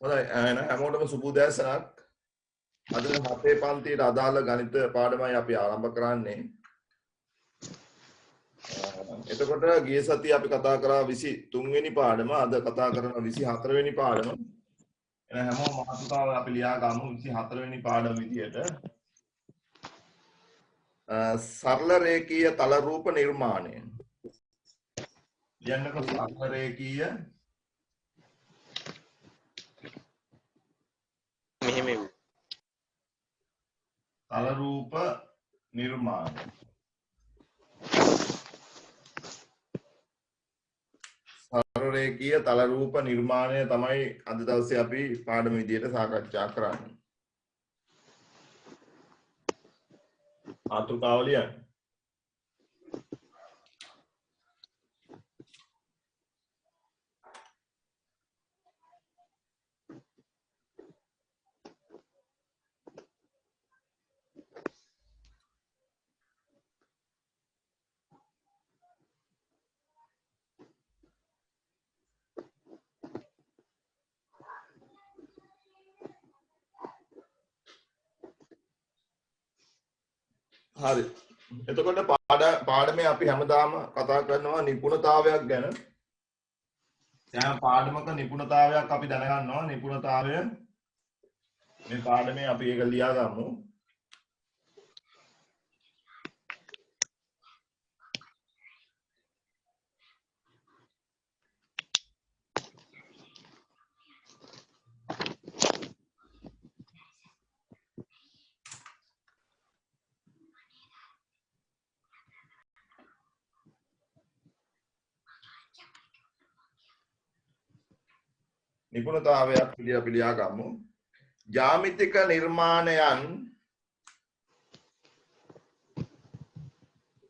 හොඳයි එහෙනම් හැමෝටම සුබ උදෑසනක්. අද 7 පන්තියට අදාළ ගණිත පාඩමයි අපි ආරම්භ කරන්නේ. එතකොට ගිය සතියේ අපි කතා කරා 23 වෙනි පාඩම, අද කතා කරන 24 වෙනි පාඩම. එහෙනම් හැමෝම මාතෘකාව අපි ලියා ගමු 24 වෙනි පාඩම විදියට. සරල රේඛීය තල රූප නිර්මාණය. ලියන්නකො සරල රේඛීය තල රූප නිර්මාණය. සරල රේඛීය තල රූප නිර්මාණය තමයි අද දවසේ අපි පාඩම විදියට සාකච්ඡා කරන්නේ. මාතෘකාව ලියන්න. හරි. එතකොට පාඩමේ අපි හැමදාම කතා කරනවා නිපුණතාවයක් ගැන. දැන් පාඩමක නිපුණතාවයක් අපි දැනගන්නවා. නිපුණතාවය මේ පාඩමේ අපි ඒක ලියා ගමු. නිපුණතාවයක් විදියට අපි ලියා ගමු. ජ්‍යාමිතික නිර්මාණයන්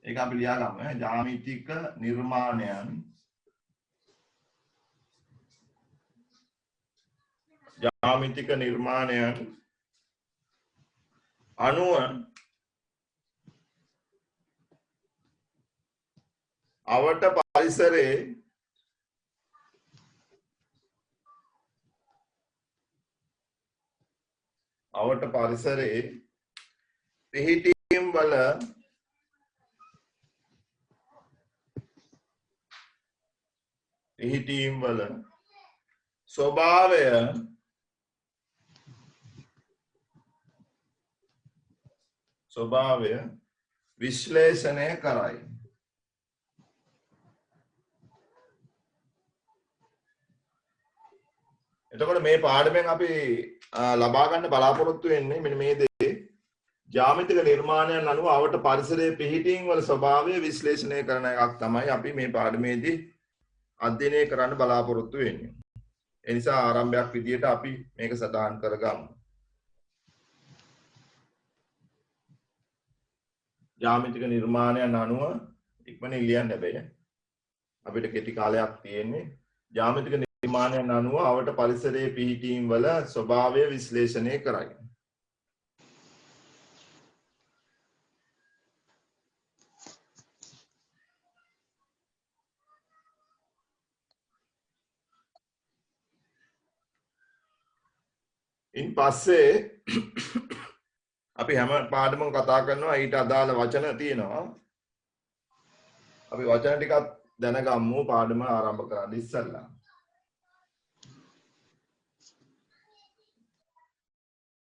ඒක අපි ලියා ගමු ඈ ජ්‍යාමිතික නිර්මාණයන් අනුව අවට පරිසරයේ පිහිටීම් වල ස්වභාවය විශ්ලේෂණය කරයි. එතකොට මේ පාඩමෙන් අපි ලබා ගන්න බලාපොරොත්තු වෙන්නේ මෙන්න මේ දේ. ජ්‍යාමිතික නිර්මාණයන් අනුව අවට පරිසරයේ පිහිටීම් වල ස්වභාවය විශ්ලේෂණය කරන එකක් තමයි අපි මේ පාඩමේදී අධ්‍යයනය කරන්න බලාපොරොත්තු වෙන්නේ. ඒ නිසා ආරම්භයක් විදියට අපි මේක සටහන් කරගමු. ජ්‍යාමිතික නිර්මාණයන් අනුව ඉක්මනින් ලියන්න බෑ. අපිට කෙටි කාලයක් තියෙන්නේ. ජ්‍යාමිතික නිර්මාණයන් අනුව අවට පරිසරයේ පිහිටීම් වල ස්වභාවය විශ්ලේෂණය කරයි. ඉන් පස්සේ අපි හැම පාඩමක් කතා කරනවා ඊට අදාළ වචන තියෙනවා. අපි වචන ටිකක් දැනගමු පාඩම ආරම්භ කරන්න ඉස්සෙල්ලා.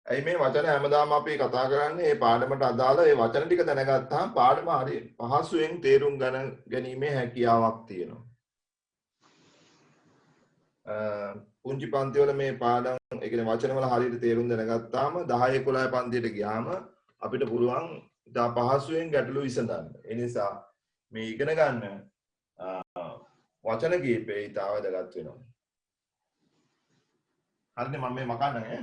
ඇයි මේ වචන හැමදාම අපි කතා කරන්නේ මේ පාඩමට අදාළ මේ වචන ටික දැනගත්තාම පාඩම හරි පහසුවෙන් තේරුම් ගැනීමේ හැකියාවක් තියෙනවා. පුංචි පන්ති වල මේ පාඩම් ඒ කියන්නේ වචන වල හරියට තේරුම් දැනගත්තාම 10 11 පන්තියට ගියාම අපිට පුළුවන් ඉතා පහසුවෙන් ගැටලු විසඳන්න. ඒ නිසා මේ ඉගෙන ගන්න වචන කීපේ ඉතා වැදගත් වෙනවා. හරිනේ මම මේ මකන්න ඈ.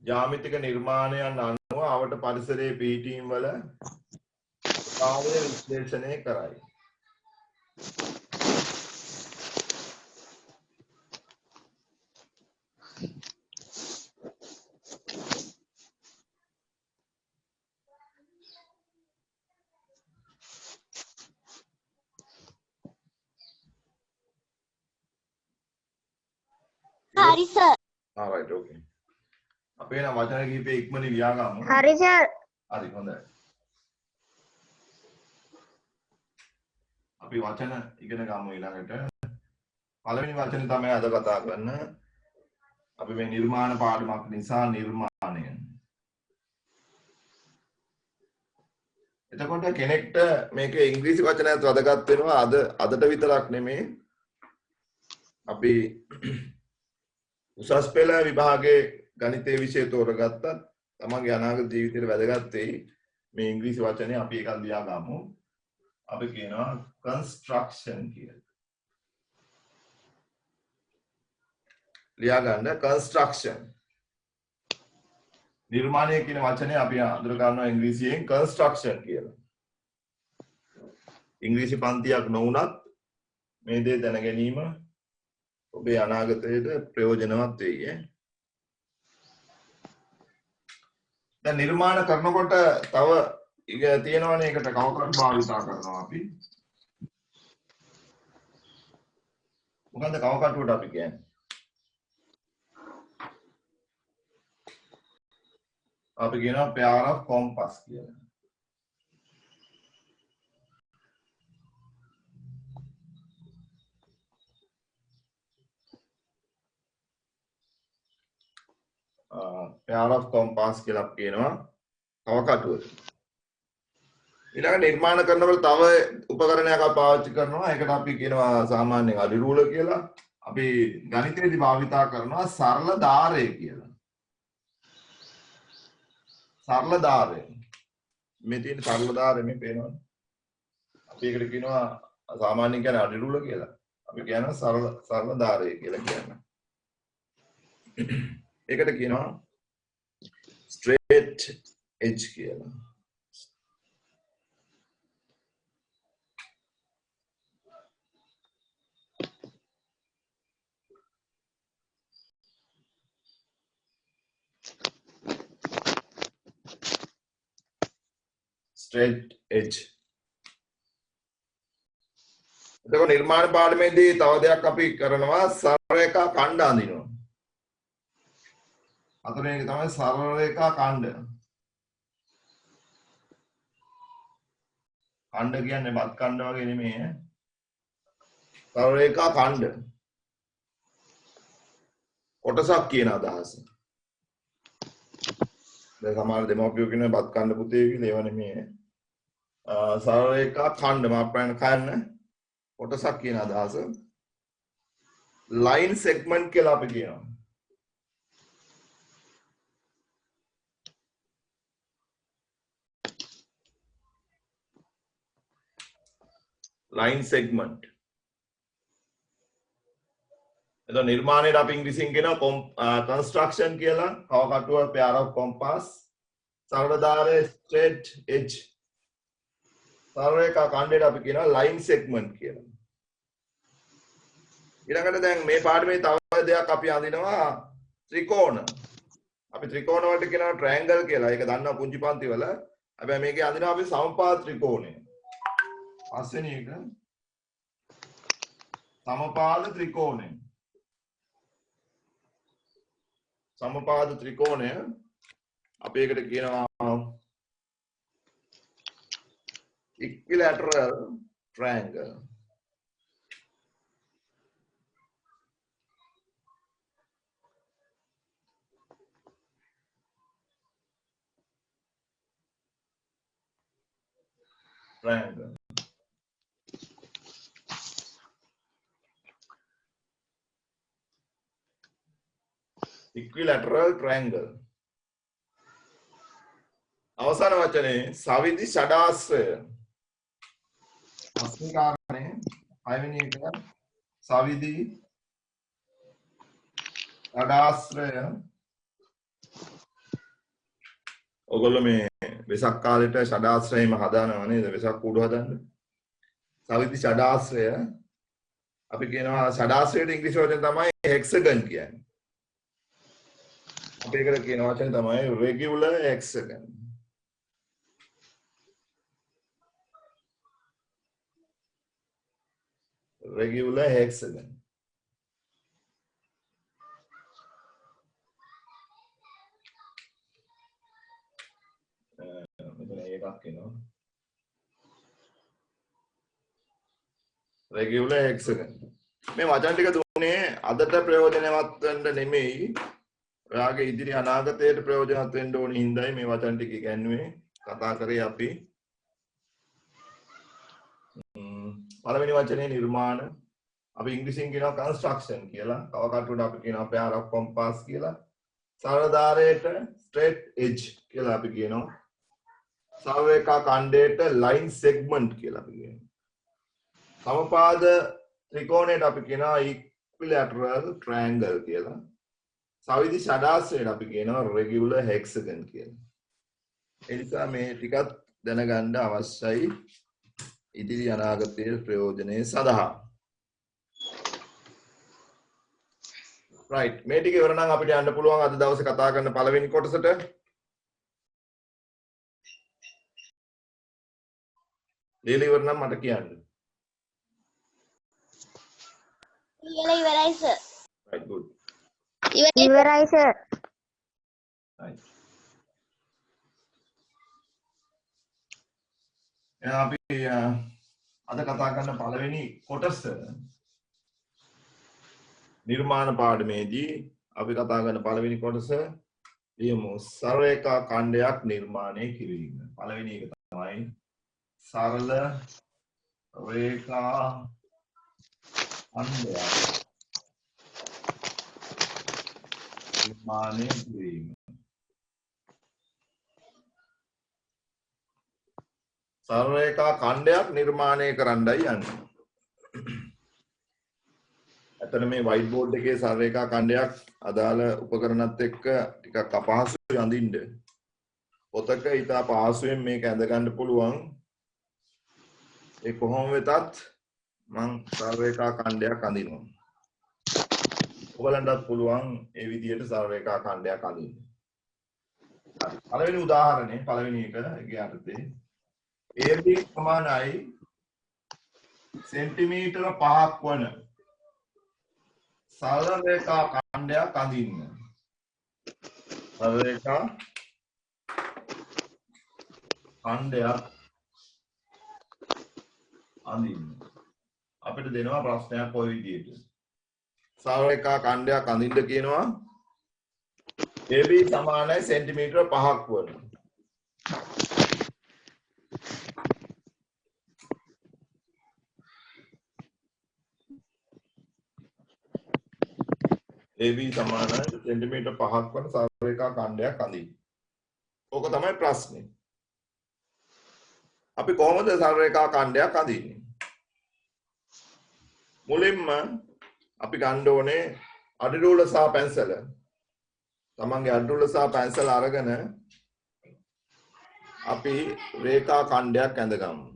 ජ්‍යාමිතික නිර්මාණයන් අනුව අවට පරිසරයේ පිහිටීම් වල ස්වභාවය විශ්ලේෂණය කරයි. හරි සර්. right okay. අපේ නම් වචන කිහිපේ ඉක්මනින් ලියා ගමු. හරි සර්. හරි හොඳයි. අපි වචන ඉගෙන ගමු ඊළඟට. පළවෙනි වචනේ තමයි අද කතා කරන්න. අපි මේ නිර්මාණ පාඩමක් නිසා නිර්මාණය. එතකොට කෙනෙක්ට මේකේ ඉංග්‍රීසි වචනයත් වැදගත් වෙනවා අදට විතරක් නෙමෙයි. අපි උසස් පෙළ විභාගයේ ගණිතයේ විෂය තෝරගත්තත් තමන්ගේ අනාගත ජීවිතේට වැදගත් වෙයි. මේ ඉංග්‍රීසි වචනේ අපි එකක් ලියා ගමු. අපි කියනවා construction කියලා. ලියා ගන්න construction. නිර්මාණය කියන වචනේ අපි අඳුර ගන්නවා ඉංග්‍රීසියෙන් construction කියලා. ඉංග්‍රීසි පන්තියක් නොවුනත් මේ දේ දැන ගැනීම ඔබේ අනාගතයට ප්‍රයෝජනවත් වෙයි. දැන් නිර්මාණ කරනකොට තව තියෙනවනේ ඒකට කවකටු භාවිතා කරනවා අපි. මොකන්ද කවකටුවට අපි කියන්නේ? අපි කියනවා pair of compass කියලා. pair of compass කියලා කියනවා කවකටුවට. ඊළඟ නිර්මාණ කරනකොට තව උපකරණයක් අපි පාවිච්චි කරනවා. ඒකට අපි කියනවා සාමාන්‍යයෙන් අඩි රූල කියලා. අපි ගණිතයේදී භාවිතා කරනවා සරල ධාරය කියලා. සරල ධාරය. මේ තියෙන සරල ධාරය මේ පේනවනේ. අපි ඒකට කියනවා සාමාන්‍යයෙන් කියන්නේ අඩි රූල කියලා. අපි කියනවා සරල ධාරය කියලා කියනවා. ඒකට කියනවා straight edge කියලා. straight edge. එතකොට නිර්මාණ පාඩමේදී තව දෙයක් අපි කරනවා සරල රේඛා ඛණ්ඩ අඳිනවා. අතන එක තමයි සරල රේඛා ඛණ්ඩ. ඛණ්ඩ කියන්නේ බත් ඛණ්ඩ වගේ නෙමෙයි ඈ. සරල රේඛා ඛණ්ඩ. කොටසක් කියන අදහස. දැන් සමහර දෙමව්පියෝ කියන බත් ඛණ්ඩ පුතේ කියලා ඒව නෙමෙයි. සරල රේඛා ඛණ්ඩ මාප්‍රාණ කන්න කොටසක් කියන අදහස. line segment කියලා අපි කියනවා. line segment. එතකොට නිර්මාණයට අපි ඉංග්‍රීසියෙන් කියනවා construction කියලා. කවකටුව pair of compass. සරල ධාරය straight edge. සරල රේඛා ඛණ්ඩයට අපි කියනවා line segment කියලා. ඊළඟට දැන් මේ පාඩමේ තව දෙයක් අපි අඳිනවා ත්‍රිකෝණ. අපි ත්‍රිකෝණ වලට කියනවා triangle කියලා. ඒක දන්නවා පුංචි පන්ති වල. හැබැයි මේකේ අඳිනවා අපි සමපාද ත්‍රිකෝණය. පස්වෙනි එක සමපාද ත්‍රිකෝණය. සමපාද ත්‍රිකෝණය අපි ඒකට කියනවා equilateral triangle. Triangle. Equilateral triangle. අවසාන වචනේ සවිදි ෂඩාශ්‍රය. අස්මි කාරණේ පළවෙනි එක සවිදි ෂඩාශ්‍රය. ඔයගොල්ලෝ මේ වෙසක් කාලේට ෂඩාශ්‍රයම හදානවා නේද? වෙසක් කූඩු හදන්න. සවිදි ෂඩාශ්‍රය අපි කියනවා ෂඩාශ්‍රයට ඉංග්‍රීසි වචන තමයි hexagon කියන්නේ. අපි ඒකට කියන වචනේ තමයි regular hexagon. regular hexagon. regular hexagon. මේ වචන ටික දුන්නේ අදට ප්‍රයෝජනවත් වෙන්න නෙමෙයි. ඔයාගේ ඉදිරි අනාගතයට ප්‍රයෝජනවත් වෙන්න ඕනේ හින්දායි මේ වචන ටික ඉගෙනුවේ. කතා කරේ අපි. පළවෙනි වචනේ නිර්මාණ. අපි ඉංග්‍රීසියෙන් කියනවා construction කියලා. තව කටුවට අපි කියනවා pair of compass කියලා. සරල ධාරයට straight edge කියලා අපි කියනවා. සාවේකා ඛණ්ඩයට line segment කියලා අපි කියනවා. සමපාද ත්‍රිකෝණයට අපි කියනවා equilateral triangle කියලා. සවිධි ෂඩාංශයට අපි කියනවා regular hexagon කියලා. ඒ නිසා මේ ටිකත් දැනගන්න අවශ්‍යයි ඉදිරි අනාගතයේ ප්‍රයෝජනයේ සඳහා. right මේ ටික ඉවර නම් අපිට යන්න පුළුවන් අද දවසේ කතා කරන පළවෙනි කොටසට. ලියලා ඉවර නම් මට කියන්න. ඉවරයි සර්. right good. ඉවරයි සර්. right. අපි අද කතා කරන පළවෙනි කොටස නිර්මාණ පාඩමේදී අපි කතා කරන පළවෙනි කොටස ලියමු සරලරේඛා ඛණ්ඩයක් නිර්මාණය කිරීම. පළවෙනි එක තමයි සරල රේඛා ඛණ්ඩයක් නිර්මාණය කිරීම. සරලරේඛා ඛණ්ඩයක් නිර්මාණය කරන්නයි යන්නේ. අතන මේ white board එකේ සරලරේඛා ඛණ්ඩයක් අදාළ උපකරණත් එක්ක ටිකක් අපහසුයි අඳින්න. පොතක ඉතා පහසුවෙන් මේක ඇඳ ගන්න පුළුවන්. ඒ කොහොම වෙතත් මම සරලරේඛා ඛණ්ඩයක් අඳිනවා. ඔයගලන්ටත් පුළුවන් ඒ විදිහට සරලරේඛා ඛණ්ඩයක් අඳින්න. හරි. පළවෙනි උදාහරණය පළවෙනි එක යටතේ AB සමානයි සෙන්ටිමීටර 5ක් වන සරලරේඛා ඛණ්ඩයක් අඳින්න. සරලරේඛා ඛණ්ඩයක් අඳින්න. අපිට දෙනවා ප්‍රශ්නයක් ඔය විදිහට. සරලරේඛා ඛණ්ඩයක් අඳින්න කියනවා. AB සමානයි සෙන්ටිමීටර 5ක් වන. AB සමානයි සෙන්ටිමීටර 5ක් වන සරලරේඛා ඛණ්ඩයක් අඳින්න. ඕක තමයි ප්‍රශ්නේ. අපි කොහොමද සරලරේඛා ඛණ්ඩයක් අඳින්නේ? මුලින්ම අපි ගන්න ඕනේ අඩි රූල සහ පැන්සල. තමන්ගේ අඩි රූල සහ පැන්සල අරගෙන අපි රේඛා ඛණ්ඩයක් ඇඳගමු.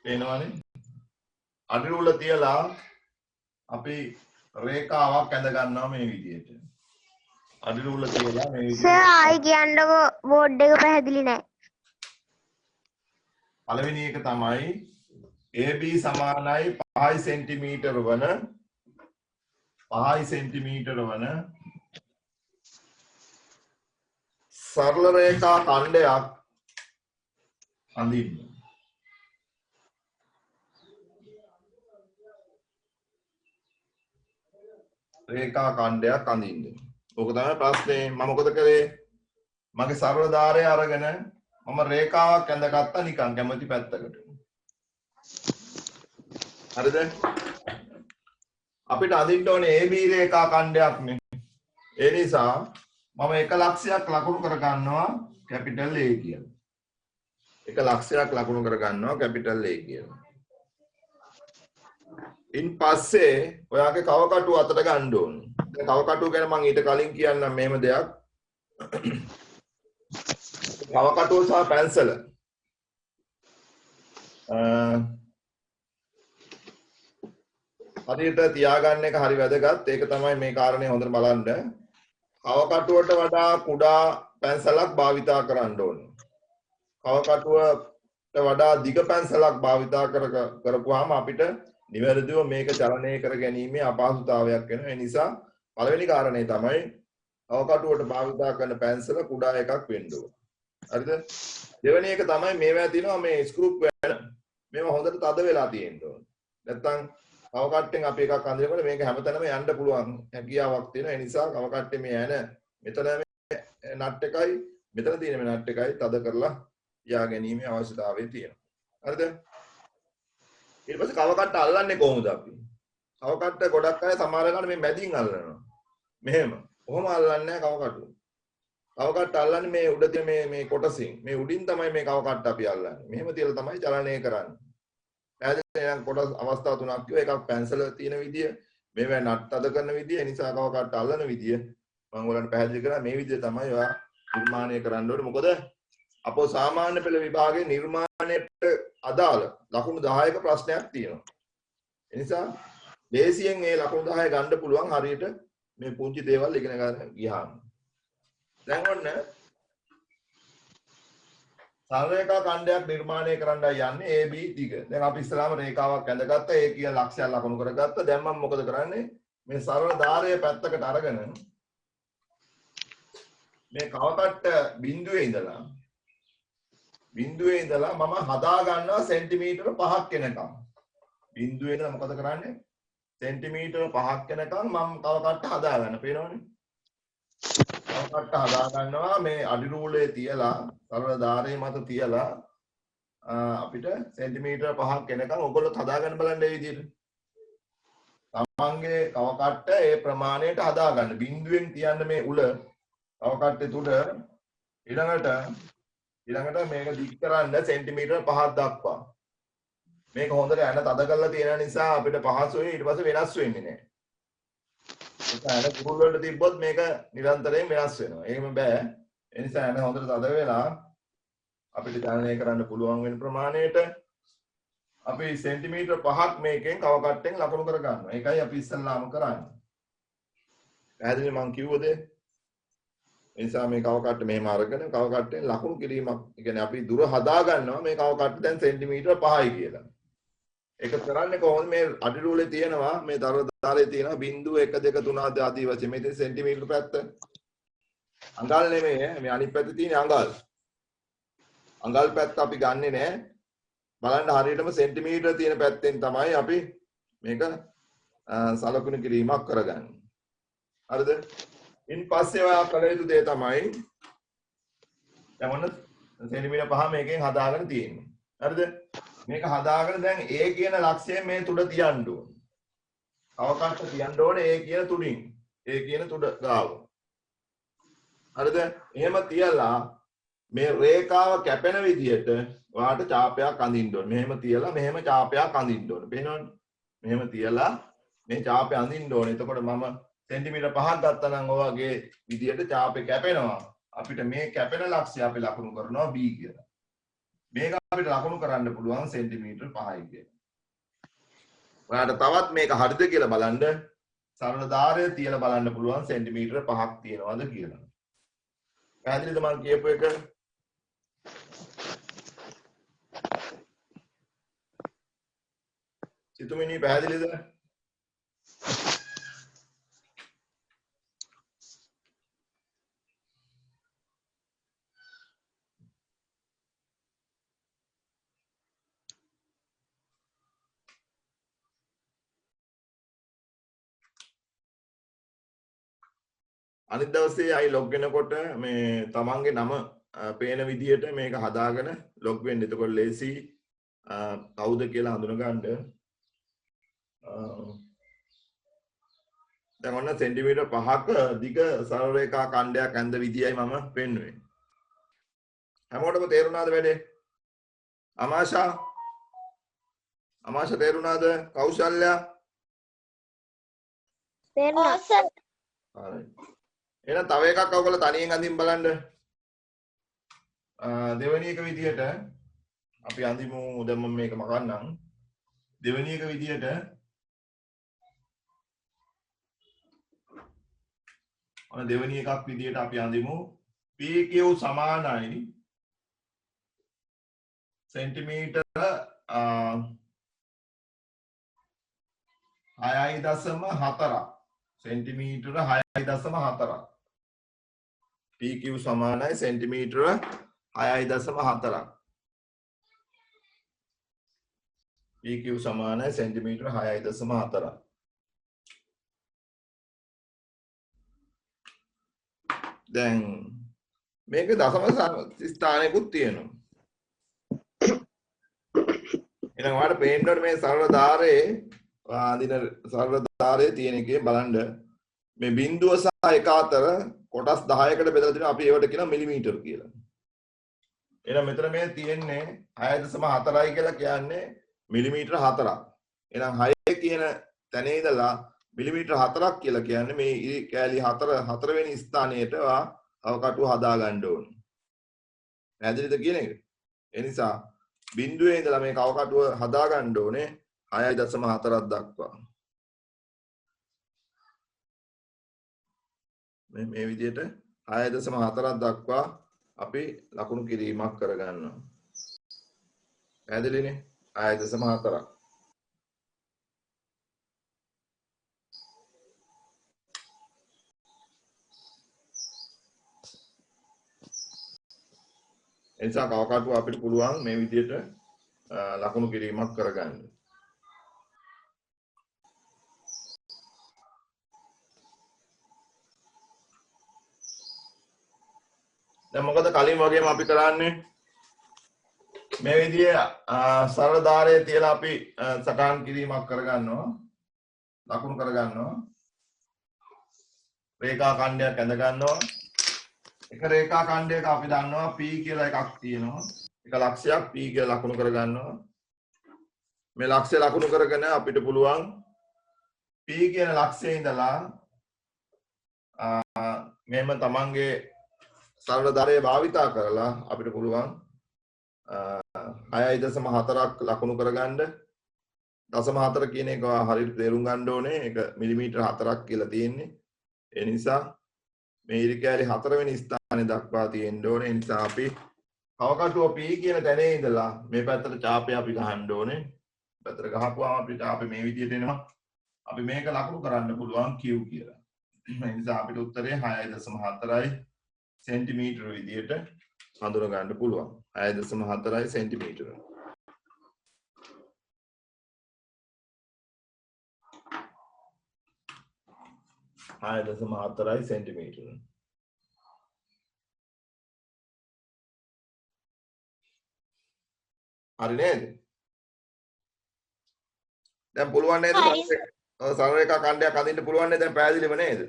පේනවනේ? අඩි රූල තියලා අපි රේඛාවක් ඇඳ ගන්නවා මේ විදිහට. අඩි රූල තියලා මේ විදිහට. සර් ආයි කියන්නකෝ බෝඩ් එක පැහැදිලි නැහැ. පළවෙනි එක තමයි AB සමානයි 5 සෙන්ටිමීටර වන 5 සෙන්ටිමීටර වන සරල රේඛා ඛණ්ඩයක් අඳින්න. රේඛා ඛණ්ඩයක් අඳින්න. ඕක තමයි ප්‍රශ්නේ. මම මොකද කරේ? මගේ සරල ධාරය අරගෙන මම රේඛාවක් ඇඳගත්තා නිකන් කැමති පැත්තකට. හරිද? අපිට අඳින්න ඕනේ AB රේඛා ඛණ්ඩයක් නේ. ඒ නිසා මම 1 ලක්ෂයක් ලකුණු කර ගන්නවා කැපිටල් A කියලා. 1 ලක්ෂයක් ලකුණු කර ගන්නවා කැපිටල් A කියලා. ඉන් පස්සේ ඔයාගේ කවකටුව අතට ගන්න ඕනේ. දැන් කවකටුව ගැන මම ඊට කලින් කියන්නම් මෙහෙම දෙයක්. කවකටුව සහ පැන්සල. හරියට තියාගන්න එක හරි වැදගත්. ඒක තමයි මේ කාරණේ හොඳට බලන්න. කවකටුවට වඩා කුඩා පැන්සලක් භාවිතා කරන්න ඕනේ. කවකටුවට වඩා දිග පැන්සලක් භාවිතා කරපුවාම අපිට නිවැරදිව මේක චලනය කර ගැනීමේ අපහසුතාවයක් වෙනවා. ඒ නිසා පළවෙනි කාරණේ තමයි කවකටුවට භාවිතා කරන පැන්සල කුඩා එකක් වෙන්න ඕන. හරිද? දෙවෙනි එක තමයි මේවා තියෙනවා මේ ස්ක්‍රූප් වෙන මේව හොඳට තද වෙලා තියෙන්න ඕන. නැත්තම් කව කට්ටෙන් අපි එකක් අඳිනකොට මේක හැමතැනම යන්න පුළුවන් හැකියාවක් තියෙන. ඒ නිසා කව කට්ටේ මේ යන මෙතන නට් එකයි මෙතන තියෙන මේ නට් එකයි තද කරලා යා ගැනීම අවශ්‍යතාවය තියෙනවා. හරිද? ඊට පස්සේ කව කට්ට අල්ලන්නේ කොහොමද අපි? කව කට්ට ගොඩක් අය සමහර ගන්න මේ මැදින් අල්ලනවා. මෙහෙම. කොහොම අල්ලන්නේ නැහැ කව කටු. කව කට්ට අල්ලන්නේ මේ උඩ තියෙන මේ කොටසින්. මේ උඩින් තමයි මේ කව කට්ට අපි අල්ලන්නේ. මෙහෙම තියලා තමයි චලනය කරන්නේ. ඈතෙන් කොටස් අවස්ථා තුනක් කිව්වා. එකක් පැන්සල තියෙන විදිය, මේවා නට් අද කරන විදිය, ඒ නිසා කව කට්ට අල්ලන විදිය මම ඔයාලට පැහැදිලි කරා. මේ විදිය තමයි ඔයා නිර්මාණය කරන්න ඕනේ. මොකද අපෝ සාමාන්‍ය පෙළ විභාගයේ නිර්මාණයට අදාළ ලකුණු 10ක ප්‍රශ්නයක් තියෙනවා. ඒ නිසා දේශියෙන් මේ ලකුණු 10 ගන්න පුළුවන් හරියට මේ පුංචි දේවල් ඉගෙන ගන්න ගියාම. දැන් ඔන්න සරලරේඛා ඛණ්ඩයක් නිර්මාණය කරන්නයි යන්නේ AB දිග. දැන් අපි ඉස්සලාම රේඛාවක් ඇඳගත්තා. ඒ කියන ලක්ෂ්‍යය ලකුණු කරගත්තා. දැන් මම මොකද කරන්නේ? මේ සරල ධාරය පැත්තකට අරගෙන මේ කවකට්ට බිඳුවේ ඉඳලා මම හදා ගන්නවා සෙන්ටිමීටර 5ක් වෙනකම්. බිඳුවේ ඉඳලා මොකද කරන්නේ? සෙන්ටිමීටර 5ක් වෙනකම් මම කවකට්ට හදා ගන්න. පේනවනේ? කවකට්ට හදා ගන්නවා මේ අඩි රූලේ තියලා සරල ධාරයේ මත තියලා අපිට සෙන්ටිමීටර 5ක් වෙනකම් ඔයගොල්ලෝ හදා ගන්න බලන්න මේ විදිහට. තමන්ගේ කවකට්ට ඒ ප්‍රමාණයට හදා ගන්න. බිඳුවෙන් තියන්න මේ උල කවකට්ටේ තුඩ ඊළඟට මේක දික් කරන්න සෙන්ටිමීටර 5ක් දක්වා. මේක හොඳට ඇන තද කරලා තියෙන නිසා අපිට පහසුයි ඊට පස්සේ වෙනස් වෙන්නේ නැහැ. ඒක ඇන කුරුල් වලට තිබ්බොත් මේක නිරන්තරයෙන් වෙනස් වෙනවා. එහෙම බෑ. ඒ නිසා ඇන හොඳට තද වෙලා අපිට චලනය කරන්න පුළුවන් වෙන ප්‍රමාණයට අපි සෙන්ටිමීටර 5ක් මේකෙන් කවකට්ටෙන් ලකුණු කර ගන්නවා. ඒකයි අපි ඉස්සල්ලාම කරන්නේ. පැහැදිලි මං කිව්වද? නිසා මේ කවකට්ට මෙහෙම අරගෙන කවකට්ටෙන් ලකුණු කිරීමක්. ඒ කියන්නේ අපි දුර හදා ගන්නවා මේ කවකට්ට දැන් සෙන්ටිමීටර 5යි කියලා. ඒක කරන්නේ කොහොමද? මේ අඩි රූලේ තියෙනවා මේ ධාරයේ තියෙනවා බිංදුව 1 2 3 ආදී වශයෙන් මේ සෙන්ටිමීටර පැත්ත. අඟල් නෙමෙයි මේ අනිත් පැත්තේ තියෙන අඟල්. අඟල් පැත්ත අපි ගන්නෙ නෑ. බලන්න හරියටම සෙන්ටිමීටර තියෙන පැත්තෙන් තමයි අපි මේක සලකුණු කිරීමක් කරගන්නේ. හරිද? ඉන් පස්සේ ඔයා කළ යුතු දේ තමයි දැන් ඔන්න සෙන්ටිමීටර 5 මේකෙන් හදාගෙන තියෙන්නේ. හරිද? මේක හදාගෙන දැන් A කියන ලක්ෂයෙන් මේ තුඩ තියන්න ඕනේ. අවකාශ තියන්න ඕනේ A කියන තුඩින්. A කියන තුඩ ගාව. හරිද? එහෙම තියලා මේ රේඛාව කැපෙන විදියට ඔයාට ඡාපයක් අඳින්න ඕනේ. මෙහෙම තියලා මෙහෙම ඡාපයක් අඳින්න ඕනේ. පේනවද? මෙහෙම තියලා මේ ඡාපය අඳින්න ඕනේ. එතකොට මම සෙන්ටිමීටර 5ක් ගත්තා නම් ඔය වගේ විදියට ඡාපේ කැපෙනවා. අපිට මේ කැපෙන ලක්ෂ්‍ය අපි ලකුණු කරනවා B කියලා. මේක අපිට ලකුණු කරන්න පුළුවන් සෙන්ටිමීටර 5යි කියලා. ඔයාලට තවත් මේක හරිද කියලා බලන්න සරල ධාරය තියලා බලන්න පුළුවන් සෙන්ටිමීටර 5ක් තියෙනවද කියලා. පැහැදිලිද මම කියපු එක? සිතුමිනි පැහැදිලිද? අනිත් දවසේ අයි ලොග් වෙනකොට මේ තමන්ගේ නම පේන විදියට මේක හදාගෙන ලොග් වෙන්න. එතකොට ලේසි කවුද කියලා හඳුන ගන්න. දැන් ඔන්න සෙන්ටිමීටර 5ක දිග සරල රේඛා ඛණ්ඩයක් ඇඳ විදියයි මම පෙන්වුවේ. හැමෝටම තේරුණාද වැඩේ? අමාෂා තේරුණාද? කෞශල්‍යා තේරුණා. හරි. එහෙනම් තව එකක් ඔයගොල්ලෝ තනියෙන් අඳින්න බලන්න. දෙවෙනි එක විදියට අපි අඳිමු. දැන් මම මේක මකන්නම්. දෙවෙනි එක විදියට ඔන්න දෙවෙනි එකක් විදියට අපි අඳිමු. PQ සමානයි සෙන්ටිමීටර 6.4 සෙන්ටිමීටර 6.4 PQ සමානයි සෙන්ටිමීටර 6.4 PQ සමානයි සෙන්ටිමීටර 6.4. දැන් මේක දශම ස්ථානයකුත් තියෙනවා. එහෙනම් ඔයාලට පේන්න ඕනේ මේ සරල ධාරයේ අඳින සරල ධාරයේ තියෙන එකේ බලන්න මේ බිංදුව සහ එක අතර කොටස් 10කට බෙදලා තියෙනවා. අපි ඒවට කියනවා මිලිමීටර කියලා. එහෙනම් මෙතන මේ තියෙන්නේ 6.4යි කියලා කියන්නේ මිලිමීටර 4ක්. එහෙනම් 6 කියන තැනේ ඉඳලා මිලිමීටර 4ක් කියලා කියන්නේ මේ කෑලි 4 වෙනි ස්ථානයේට අවකටුව හදා ගන්න ඕනේ. පැහැදිලිද කියන එක? ඒ නිසා බිංදුවේ ඉඳලා මේක අවකටුව හදා ගන්න ඕනේ 6.4ක් දක්වා. මේ විදිහට 6.4ක් දක්වා අපි ලකුණු කිරීමක් කරගන්නවා. පැහැදිලිනේ? 6.4ක්. එනිසා කවකටුව අපිට පුළුවන් මේ විදිහට ලකුණු කිරීමක් කරගන්න. දැන් මොකද කලින් වගේම අපි කරන්නේ මේ විදිහේ සරල ධාරයේ තියලා අපි සටහන් කිරීමක් කරගන්නවා. ලකුණු කරගන්නවා. රේඛා ඛණ්ඩයක් ඇඳ ගන්නවා. එක රේඛා ඛණ්ඩයක අපි දන්නවා P කියලා එකක් තියෙනවා. එක ලක්ෂයක් P කියලා ලකුණු කරගන්නවා. මේ ලක්ෂය ලකුණු කරගෙන අපිට පුළුවන් P කියන ලක්ෂයේ ඉඳලා මෙහෙම තමන්ගේ සරල ධාරය භාවිතා කරලා අපිට පුළුවන් 6.4ක් ලකුණු කරගන්න. 0.4 කියන එක හරියට තේරුම් ගන්න ඕනේ. ඒක මිලිමීටර 4ක් කියලා තියෙන්නේ. ඒ නිසා මේ ඉරිකෑලි 4 වෙනි ස්ථානයේ දක්වා තියෙන්න ඕනේ. ඒ නිසා අපි අවකටුව P කියන තැනේ ඉඳලා මේ පැත්තට ඡාපය අපි ගහන්න ඕනේ. පැත්තට ගහපුවාම අපිට ඡාපය මේ විදිහට එනවා. අපි මේක ලකුණු කරන්න පුළුවන් Q කියලා. ඒ නිසා අපිට උත්තරේ 6.4යි සෙන්ටිමීටර විදියට හඳුන ගන්න පුළුවන්. 6.4යි සෙන්ටිමීටර. හය දශම 4යි සෙන්ටිමීටර. හරි නේද? දැන් පුළුවන් නේද? සරල රේඛා ඛණ්ඩයක් අඳින්න පුළුවන් නේද? දැන් පැහැදිලිව නේද?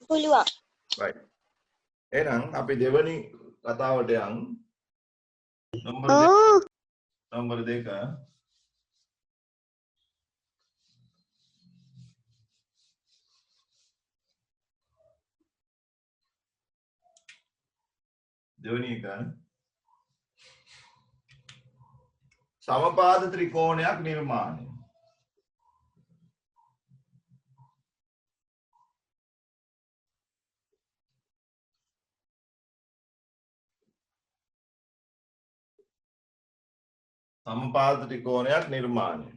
පුළුවන්. right. එහෙනම් අපි දෙවනි කතාවට යන්. නම්බර 2. දෙවනි එක සමපාද ත්‍රිකෝණයක් නිර්මාණය. සමපාද ත්‍රිකෝණයක් නිර්මාණය.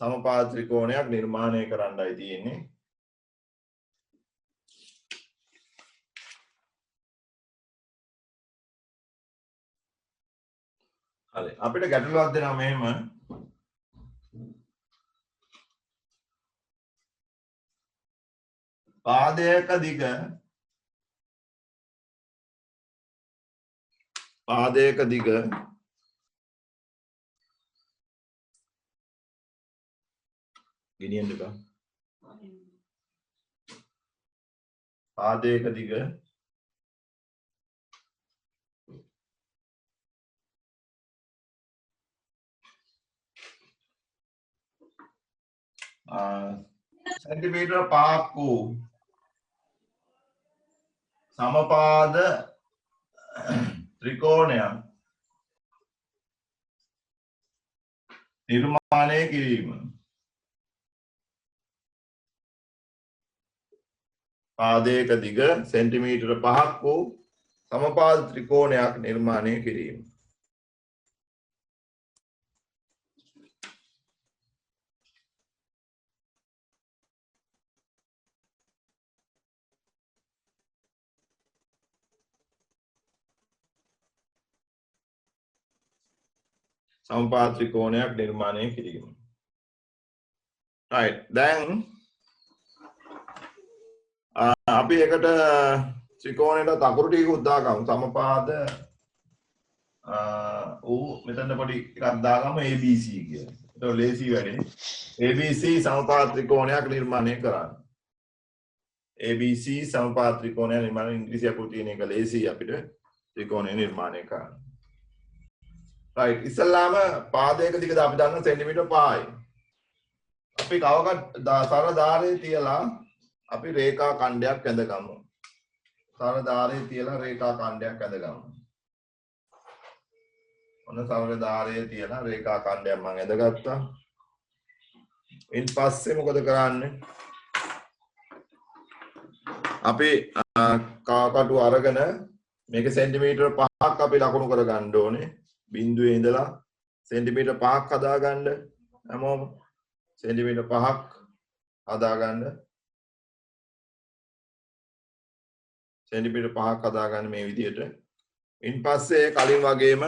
සමපාද ත්‍රිකෝණයක් නිර්මාණය කරන්නයි තියෙන්නේ. හරි අපිට ගැටලුවක් දෙනවා මෙහෙම. පාදයක දිග ගෙනියන්න එපා. පාදයක දිග සෙන්ටිමීටර 5ක් වූ සමපාද ත්‍රිකෝණයක් නිර්මාණය කිරීම. පාදයක දිග සෙන්ටිමීටර 5ක් වූ සමපාද ත්‍රිකෝණයක් නිර්මාණය කිරීම. සමපාත ත්‍රිකෝණයක් නිර්මාණය කිරීම. right දැන් අපි එකට ත්‍රිකෝණයට අකුරු ටික උදාගමු. සමපාද මෙතන පොඩි එකක් දාගමු ABC කියලා. ඒක ලේසි වැඩේ. ABC සමපාත ත්‍රිකෝණයක් නිර්මාණය කරන්න. ABC සමපාත ත්‍රිකෝණය නිර්මාණය ඉංග්‍රීසි අකුරු තියෙන එක ලේසි අපිට ත්‍රිකෝණය නිර්මාණය කරන්න. right ඉස්සල්ලාම පාදයක දිගට අපි දන්න සෙන්ටිමීටර් 5යි. අපි කවකට සරල ධාරයේ තියලා අපි රේඛා ඛණ්ඩයක් ඇඳගමු. සරල ධාරයේ තියලා රේඛා ඛණ්ඩයක් ඇඳගමු. ඔන්න සරල ධාරයේ තියලා රේඛා ඛණ්ඩයක් මම ඇඳගත්තා. ඉන් පස්සේ මොකද කරන්නේ? අපි කවකටු අරගෙන මේක සෙන්ටිමීටර් 5ක් අපි ලකුණු කර ගන්න ඕනේ. බිඳුවේ ඉඳලා සෙන්ටිමීටර් 5ක් හදා ගන්න. හැමෝම සෙන්ටිමීටර් 5ක් හදා ගන්න. සෙන්ටිමීටර් 5ක් හදා ගන්න මේ විදිහට. ඉන් පස්සේ කලින් වගේම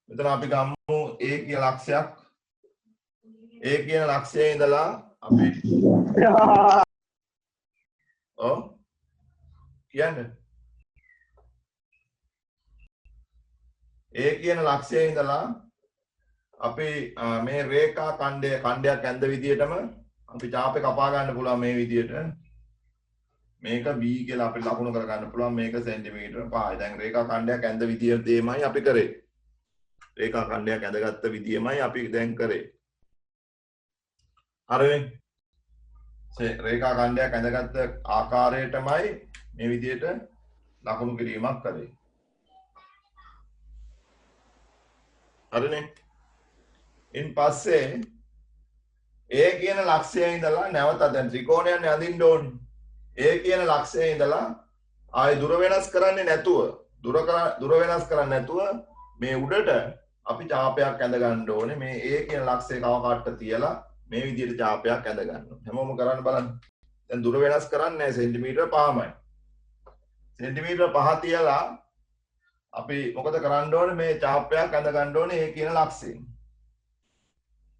මෙතන අපි ගමු A කියන ලක්ෂයක්. A කියන ලක්ෂයේ ඉඳලා අපි කියන්නේ A කියන ලක්ෂයේ ඉඳලා අපි මේ රේඛා ඛණ්ඩයක් ඇඳ විදිහටම අපි චාපේ කපා ගන්න පුළුවන් මේ විදිහට. මේක B කියලා අපිට ලකුණු කර ගන්න පුළුවන්. මේක සෙන්ටිමීටර් 5යි. දැන් රේඛා ඛණ්ඩයක් ඇඳ විදිය දෙමයි අපි කරේ. රේඛා ඛණ්ඩයක් ඇඳගත්ත විදියමයි අපි දැන් කරේ. හරිනේ. රේඛා ඛණ්ඩයක් ඇඳගත්ත ආකාරයටමයි මේ විදිහට ලකුණු කිරීමක් කරේ. හරිනේ. ඉන් පස්සේ A කියන ලක්ෂයේ ඉඳලා නැවත දැන් ත්‍රිකෝණයක් අඳින්න ඕනේ. A කියන ලක්ෂයේ ඉඳලා ආයේ දුර වෙනස් කරන්නේ නැතුව දුර වෙනස් කරන්නේ නැතුව මේ උඩට අපි චාපයක් ඇඳ ගන්න ඕනේ. මේ A කියන ලක්ෂයේ කව කට්ට තියලා මේ විදිහට චාපයක් ඇඳ ගන්නවා. හැමෝම කරන්න බලන්න. දැන් දුර වෙනස් කරන්නේ නැහැ. සෙන්ටිමීටර් 5මයි. සෙන්ටිමීටර් 5 තියලා අපි මොකද කරන්න ඕනේ? මේ චාපයක් ඇඳ ගන්න ඕනේ A කියන ලක්ෂයෙන්.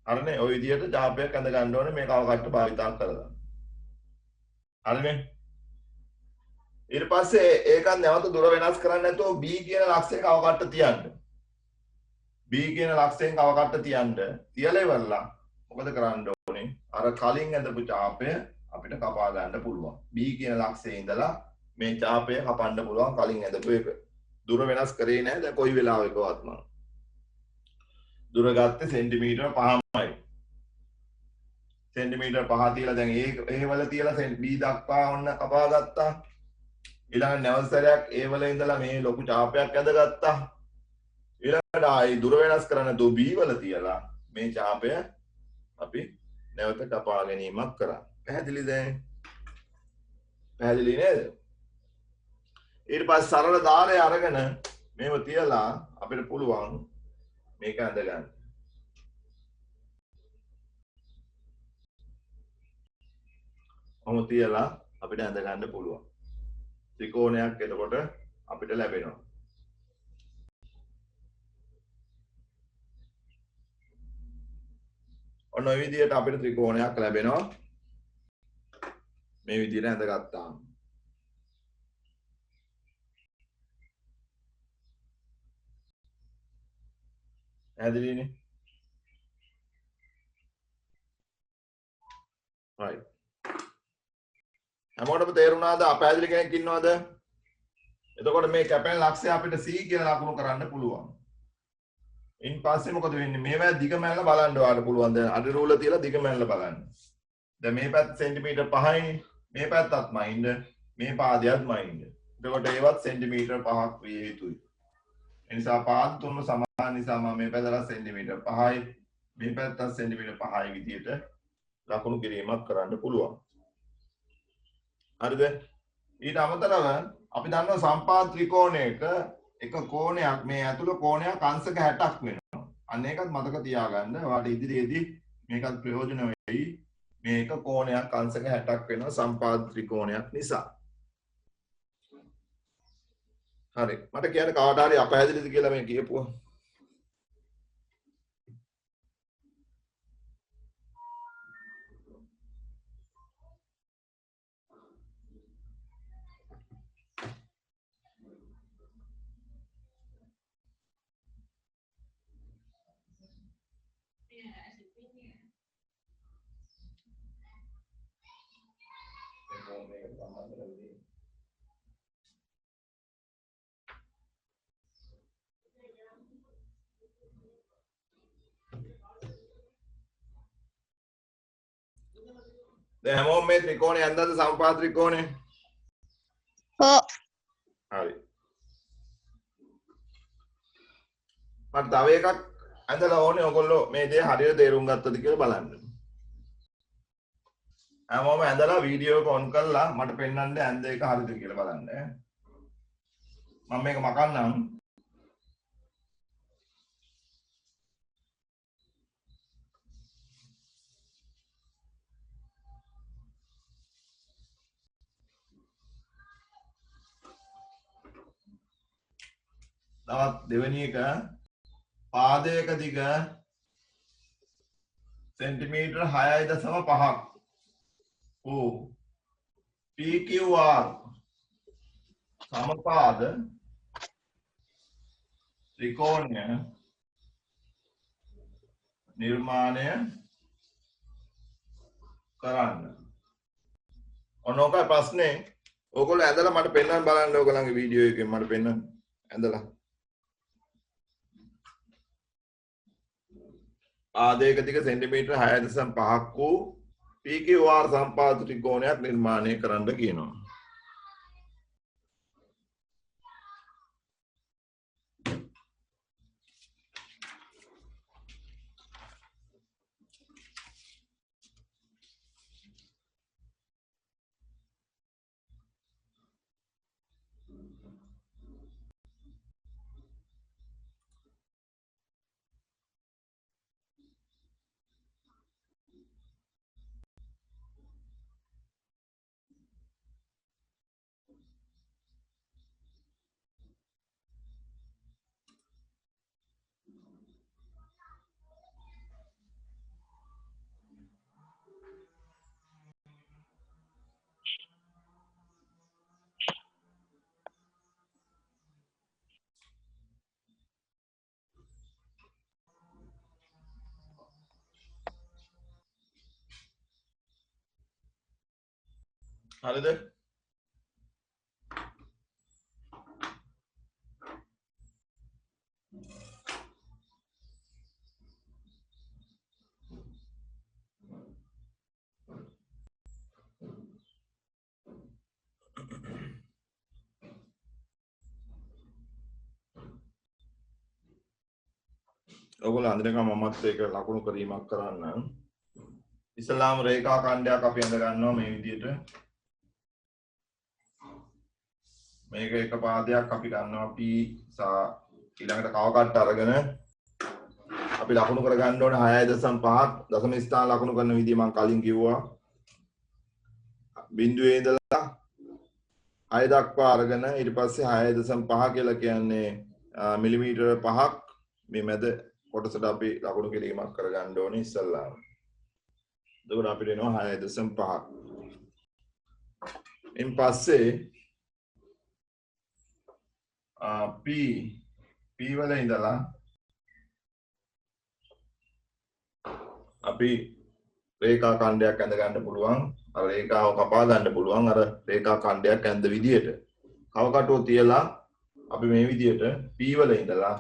හරිනේ. ওই විදිහට චාපයක් ඇඳ ගන්න ඕනේ මේ කව කට්ට භාවිතා කරලා. හරිනේ. ඊට පස්සේ ඒකත් නැවත දුර වෙනස් කරන්නේ නැතුව B කියන ලක්ෂයේ කව කට්ට තියන්න. B කියන ලක්ෂයෙන් කව කට්ට තියන්න. තියලා ඉවරලා මොකද කරන්න ඕනේ? අර කලින් ඇඳපු චාපය අපිට කපා ගන්න පුළුවන්. B කියන ලක්ෂයේ ඉඳලා මේ චාපය කපන්න පුළුවන් කලින් ඇඳපු එක. දුර වෙනස් කරේ නැහැ. දැන් කොයි වෙලාවකවත් මම. දුර ගත්තේ සෙන්ටිමීටර් 5මයි. සෙන්ටිමීටර් 5 තියලා දැන් ඒ වල තියලා B දක්වා ඔන්න කපා ගත්තා. ඊළඟ නැවත සැරයක් ඒ වල ඉඳලා මේ ලොකු චාපයක් ඇඳගත්තා. ඊළඟට ආයි දුර වෙනස් කරන්න දෝ B වල තියලා මේ චාපය අපි නැවත කපා ගැනීමක් කරා. පැහැදිලිද? පැහැදිලි නේද? ඊට පස්සේ සරල ධාරය අරගෙන මේව තියලා අපිට පුළුවන් මේක ඇඳ ගන්න. ඔහොම තියලා අපිට ඇඳ ගන්න පුළුවන්. ත්‍රිකෝණයක් එතකොට අපිට ලැබෙනවා. ඔන්න ඔය විදිහට අපිට ත්‍රිකෝණයක් ලැබෙනවා. මේ විදිහට ඇඳගත්තාම. ඇදලිනේ. right. හැමෝටම තේරුණාද? අපැහැදිලි කෙනෙක් ඉන්නවද? එතකොට මේ කැපෙන ලක්ෂය අපිට C කියලා ලකුණු කරන්න පුළුවන්. ඉන් පස්සේ මොකද වෙන්නේ? මේවා දිග මැල්ල බලන්න ඔයාලට පුළුවන්. දැන් අඩි රූල තියලා දිග මැල්ල බලන්න. දැන් මේ පැත්ත සෙන්ටිමීටර් 5යි. මේ පැත්තත් මයින්ඩ්. මේ පාදයත් මයින්ඩ්. එතකොට ඒවත් සෙන්ටිමීටර් 5ක් විය යුතුයි. ඒ නිසා පාද තුනම සමාන නිසා මම මේ පැත්තට සෙන්ටිමීටර් 5යි. මේ පැත්තට සෙන්ටිමීටර් 5යි විදියට ලකුණු කිරීමක් කරන්න පුළුවන්. හරිද? ඊට අමතරව අපි දන්නවා සම්පාද ත්‍රිකෝණයක එක කෝණයක් මේ ඇතුළ කෝණයක් අංශක 60ක් වෙනවා. අන්න ඒකත් මතක තියාගන්න. ඔයාලට ඉදිරියේදී මේකත් ප්‍රයෝජන වෙයි. මේක කෝණයක් අංශක 60ක් වෙනවා සම්පාද ත්‍රිකෝණයක් නිසා. හරි. මට කියන්න කවදාද හරි අපහැදිලිද කියලා මේ කියපුවා. දැන් හැමෝම මේ ත්‍රිකෝණය ඇඳලාද සමපාත ත්‍රිකෝණය? ඔව්. හරි. මට තව එකක් ඇඳලා ඕනේ ඔයගොල්ලෝ මේ දේ හරියට තේරුම් ගත්තද කියලා බලන්න. හැමෝම ඇඳලා වීඩියෝ එක ඔන් කරලා මට පෙන්වන්න ඇඳ එක හරියද කියලා බලන්න. මම මේක මකන්නම්. තවත් දෙවෙනි එක පාදයක දිග සෙන්ටිමීටර 6.5ක් වූ PQR සමපාද ත්‍රිකෝණය නිර්මාණය කරන්න. ඔනෝකයි ප්‍රශ්නේ. ඕගොල්ලෝ ඇඳලා මට පෙන්වන්න බලන්න ඕගොල්ලන්ගේ වීඩියෝ එකෙන් මට පෙන්වන්න ඇඳලා. ආදේක දිග සෙන්ටිමීටර 6.5ක් වූ PQR සම්පාද ත්‍රිකෝණයක් නිර්මාණය කරන්න කියනවා. හරිද? ඔයගොල්ලෝ අඳිනකම් මමත් ඒක ලකුණු කිරීමක් කරන්න. ඉස්ලාම් රේඛා ඛණ්ඩයක් අපි අඳ ගන්නවා මේ විදිහට. මේක එක පාදයක් අපි ගන්නවා P ඊළඟට කව කට්ට අරගෙන අපි ලකුණු කර ගන්න ඕනේ 6.5ක් දශම ස්ථාන ලකුණු කරන විදිහ මම කලින් කිව්වා. බිඳුවේ ඉඳලා 6 දක්වා අරගෙන ඊට පස්සේ 6.5 කියලා කියන්නේ මිලිමීටර 5ක් මේ මැද කොටසට අපි ලකුණු කිරීමක් කර ගන්න ඕනේ ඉස්සල්ලාම. එතකොට අපිට එනවා 6.5ක්. ඉන් පස්සේ P වල ඉඳලා අපි රේඛා ඛණ්ඩයක් ඇඳ ගන්න පුළුවන්. අර රේඛාව කපා ගන්න පුළුවන් අර රේඛා ඛණ්ඩයක් ඇඳ විදියට. කව කටුව තියලා අපි මේ විදියට P වල ඉඳලා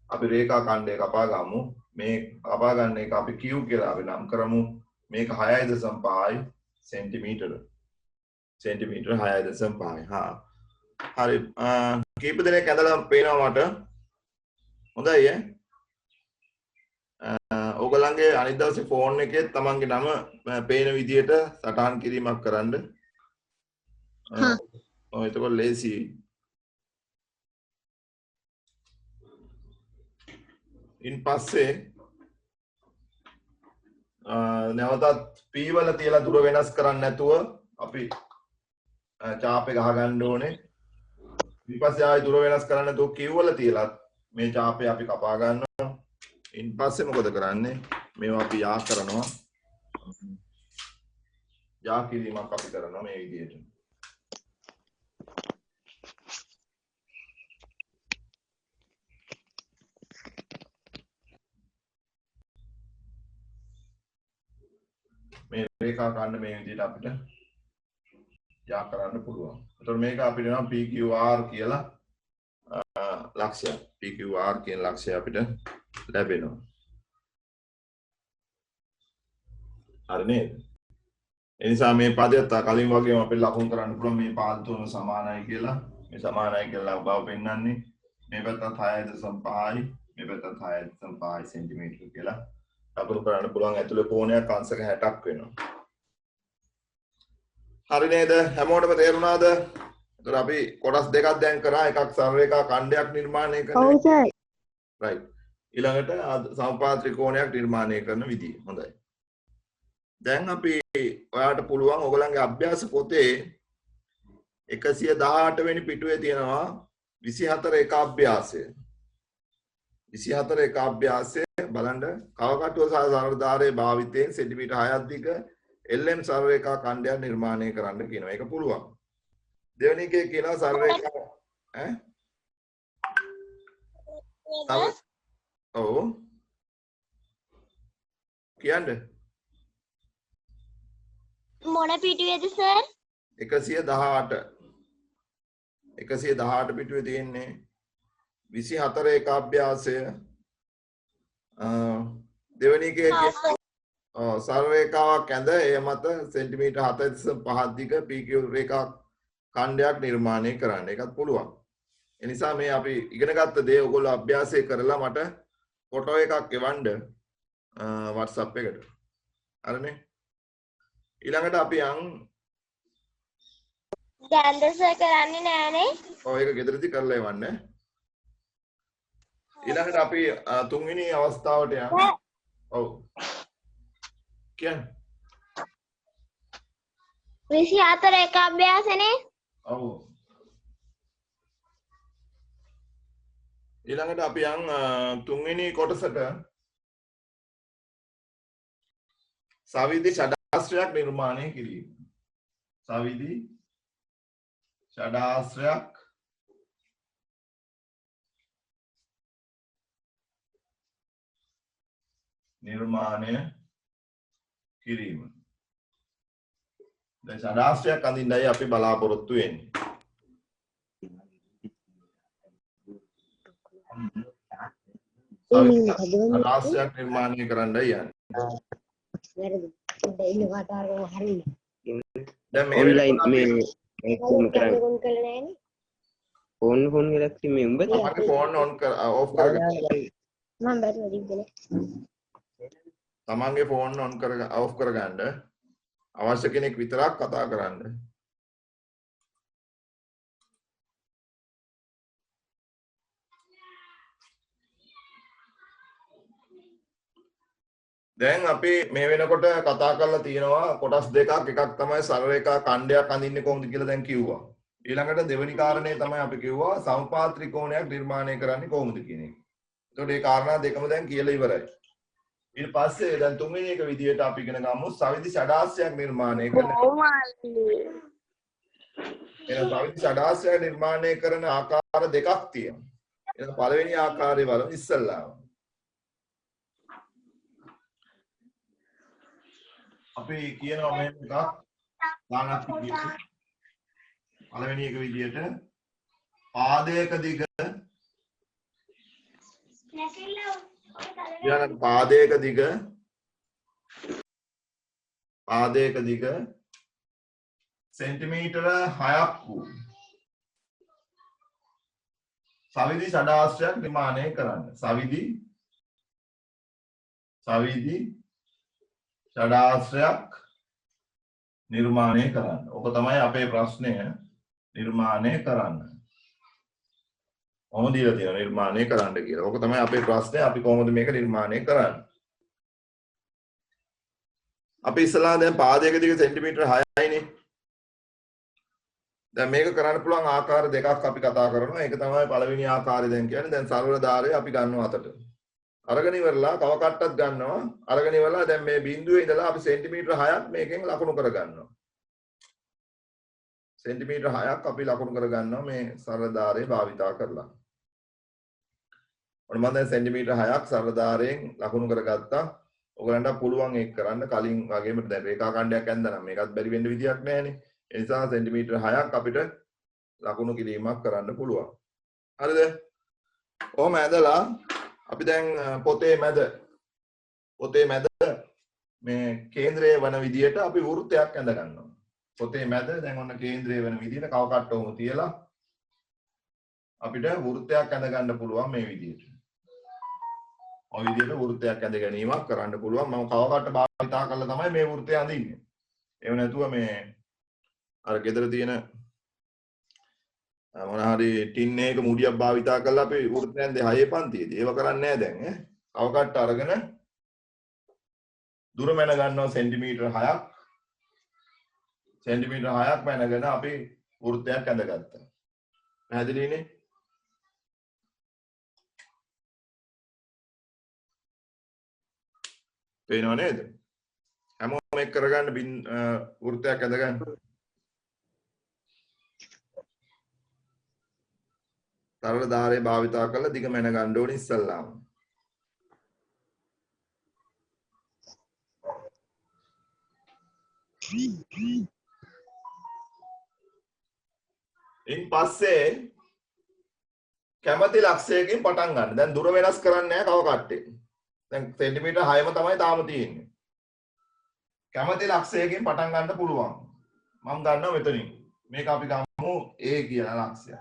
අපි රේඛා ඛණ්ඩය කපා ගමු. මේ කපා ගන්න එක අපි Q කියලා අපි නම් කරමු. මේක 6.5යි සෙන්ටිමීටර. සෙන්ටිමීටර 6.5යි. හා. හරි. කීප දෙනෙක් ඇඳලා පේනවා මට. හොඳයි ඈ. ඕගොල්ලන්ගේ අනිත් දවසේ ෆෝන් එකේ තමන්ගේ නම පේන විදියට සටහන් කිරීමක් කරන්න. ඔය එතකොට ලේසි. ඉන් පස්සේ නැවතත් P වල තියලා දුර වෙනස් කරන්නේ නැතුව අපි චාප් එක ගහගන්න ඕනේ. ඊට පස්සේ ආයෙ දුර වෙනස් කරන්නේ නැතුව Q වල තියලා මේ චාපේ අපි කපා ගන්නවා. ඉන් පස්සේ මොකද කරන්නේ? මේවා අපි යා කරනවා. යා කිරීමක් අපි කරනවා මේ විදිහට. මේ රේඛා ඛණ්ඩ මේ විදිහට අපිට යා කරන්න පුළුවන්. එතකොට මේක අපිට නම් PQR කියලා ලක්ෂය. PQR කියන ලක්ෂය අපිට ලැබෙනවා. හරි නේද? ඒ නිසා මේ පදයට කලින් වගේම අපිට ලකුණු කරන්න පුළුවන් මේ පාද තුන සමානයි කියලා. මේ සමානයි කියලා බව පෙන්වන්නේ. මේ පැත්තත් 6.5යි මේ පැත්තත් 6.5 සෙන්ටිමීටර කියලා ලකුණු කරන්න පුළුවන්. ඇතුළේ කෝණයක් අංශක 60ක් වෙනවා. හරි නේද? හැමෝටම තේරුණාද? එතකොට අපි කොටස් දෙකක් දැන් කරා. එකක් සරලරේඛා ඛණ්ඩයක් නිර්මාණය කරන. ඔව් සර්. රයිට්. ඊළඟට සමපාද ත්‍රිකෝණයක් නිර්මාණය කරන විදිය. හොඳයි. දැන් අපි ඔයාලට පුළුවන් ඔයගලන්ගේ අභ්‍යාස පොතේ 118 වෙනි පිටුවේ තියෙනවා 24 එක අභ්‍යාසය. 24 එක අභ්‍යාසය බලන්න කවකටුව සහ සරලධාරයේ භාවිතයෙන් සෙන්ටිමීටර් 6ක් දිග LM සරලරේඛා ඛණ්ඩයක් නිර්මාණය කරන්න කියනවා. ඒක පුළුවන්. දෙවෙනි එකේ කියනවා සරලරේඛා ඔව් කියන්නේ මොන පිටුවේද සර්? 118 පිටුවේ තියෙන්නේ 24 එක අභ්‍යාසය. දෙවෙනි එකේ සරල රේඛාවක් ඇඳ එය මත සෙන්ටිමීටර් 7.5 දිග PQ රේඛා ඛණ්ඩයක් නිර්මාණය කරන්න. ඒකත් පුළුවන්. ඒ නිසා මේ අපි ඉගෙන ගත්ත දේ ඔයගොල්ලෝ අභ්‍යාසය කරලා මට ෆොටෝ එකක් එවන්න WhatsApp එකට. හරිනේ? ඊළඟට අපි දැන්ද සර් කරන්නේ නෑනේ. ඔව් ඒක ගෙදරදී කරලා එවන්න. ඊළඟට අපි තුන්වෙනි අවස්ථාවට යමු. ඔව්. කියන්නේ 24 එක අභ්‍යාසනේ. ඔව්. ඊළඟට අපි තුන්වෙනි කොටසට සවිදි ෂඩාශ්‍රයක් නිර්මාණය කිරීම. සවිදි ෂඩාශ්‍රයක් නිර්මාණය කිරීම. දැන් ෂඩාශ්‍රයක් අඳින්නයි අපි බලාපොරොත්තු වෙන්නේ. ෂඩාශ්‍රයක් නිර්මාණය කරන්නයි යන්නේ. දැන් මේ ඔන්ලයින් මේ කොහොම කරන්නේ ගොන් කළේ නෑනේ. ෆෝන් එකක් මේ උඹ තමන්ගේ ෆෝන් ඔන් කර ඔෆ් කරගන්න. මම බැලුවා දිග්ගනේ. තමන්ගේ ෆෝන් ඔන් කර ඔෆ් කරගන්න. අවශ්‍ය කෙනෙක් විතරක් කතා කරන්න. දැන් අපි මේ වෙනකොට කතා කරලා තියෙනවා කොටස් දෙකක්. එකක් තමයි සරල රේඛා ඛණ්ඩයක් අඳින්නේ කොහොමද කියලා දැන් කිව්වා. ඊළඟට දෙවෙනි කාරණේ තමයි අපි කිව්වා සමපාද ත්‍රිකෝණයක් නිර්මාණය කරන්නේ කොහොමද කියන එක. ඒකට මේ කාරණා දෙකම දැන් කියලා ඉවරයි. ඊට පස්සේ දැන් තුන්වෙනි එක විදියට අපි ඉගෙන ගමු සවිදි ෂඩාශ්‍රයක් නිර්මාණය කරන. එහෙනම් සවිදි ෂඩාශ්‍රයක් නිර්මාණය කරන ආකාර දෙකක් තියෙනවා. එහෙනම් පළවෙනි ආකාරය බලමු ඉස්සල්ලාම. අපි කියනවා මේ එකක් දානක් විදියට. පළවෙනි එක විදියට පාදයක දිග ඊළඟ පාදයක දිග සෙන්ටිමීටර 6ක් වූ සවිදි ෂඩාශ්‍රයක් නිර්මාණය කරන්න. සවිදි ෂඩාශ්‍රයක් නිර්මාණය කරන්න. ඔක තමයි අපේ ප්‍රශ්නය. නිර්මාණය කරන්න. කොහොමද දීලා තියෙනවා නිර්මාණය කරන්න කියලා. ඔක තමයි අපේ ප්‍රශ්නේ. අපි කොහොමද මේක නිර්මාණය කරන්නේ? අපි ඉස්සලා දැන් පාදයක දිග සෙන්ටිමීටර 6යිනේ. දැන් මේක කරන්න පුළුවන් ආකාර දෙකක් අපි කතා කරනවා. ඒක තමයි පළවෙනි ආකාරය දැන් කියන්නේ. දැන් සරල ධාරය අපි ගන්නවා අතට. අරගෙන ඉවරලා තව කට්ටක් ගන්නවා. අරගෙන ඉවරලා දැන් මේ බිඳුවේ ඉඳලා අපි සෙන්ටිමීටර 6ක් මේකෙන් ලකුණු කර ගන්නවා. සෙන්ටිමීටර 6ක් අපි ලකුණු කර ගන්නවා මේ සරල ධාරය භාවිතා කරලා. ඔන්න මම දැන් සෙන්ටිමීටර 6ක් සරල ධාරයෙන් ලකුණු කරගත්තා. ඔයගලන්ට පුළුවන් ඒක කරන්න කලින් වගේම දැන් රේඛා ඛණ්ඩයක් ඇඳනනම් මේකත් බැරි වෙන්න විදියක් නැහැනේ. ඒ නිසා සෙන්ටිමීටර් 6ක් අපිට ලකුණු කිරීමක් කරන්න පුළුවන්. හරිද? ඔහොම ඇදලා අපි දැන් පොතේ මැද මේ කේන්ද්‍රය වන විදියට අපි වෘත්තයක් ඇඳ ගන්නවා. පොතේ මැද දැන් ඔන්න කේන්ද්‍රය වෙන විදියට කව කට්ටවම තියලා අපිට වෘත්තයක් ඇඳ ගන්න පුළුවන් මේ විදියට. ඔය විදියට වෘත්තයක් ඇඳ ගැනීමක් කරන්න පුළුවන්. මම කව කට්ට භාවිතා කරලා තමයි මේ වෘත්තය අඳින්නේ. එහෙම නැතුව මේ අර ගෙදර තියෙන මොන හරි ටින් එකක මුඩියක් භාවිතා කරලා අපි වෘත්තය ඇඳේ 6 පන්තියේදී. ඒව කරන්නේ නැහැ දැන් ඈ. කව කට්ට අරගෙන දුර මැන ගන්නවා සෙන්ටිමීටර් 6ක්. සෙන්ටිමීටර් 6ක් මැනගෙන අපි වෘත්තයක් ඇඳගත්තා. පැහැදිලිනේ? පේනව නේද? හැමෝම එක් කරගන්න වෘත්තයක් ඇඳගන්න. තරල ධාරය භාවිතා කරලා දිග මැන ගන්න ඕනේ ඉස්සල්ලාම. ඉන් පස්සේ කැමැති ලක්ෂයකින් පටන් ගන්න. දැන් දුර වෙනස් කරන්නේ නැහැ කව කට්ටේ. දැන් සෙන්ටිමීටර් 6ම තමයි තාම තියෙන්නේ. කැමැති ලක්ෂයකින් පටන් ගන්න පුළුවන්. මම ගන්නවා මෙතනින්. මේක අපි ගමු A කියලා ලක්ෂය.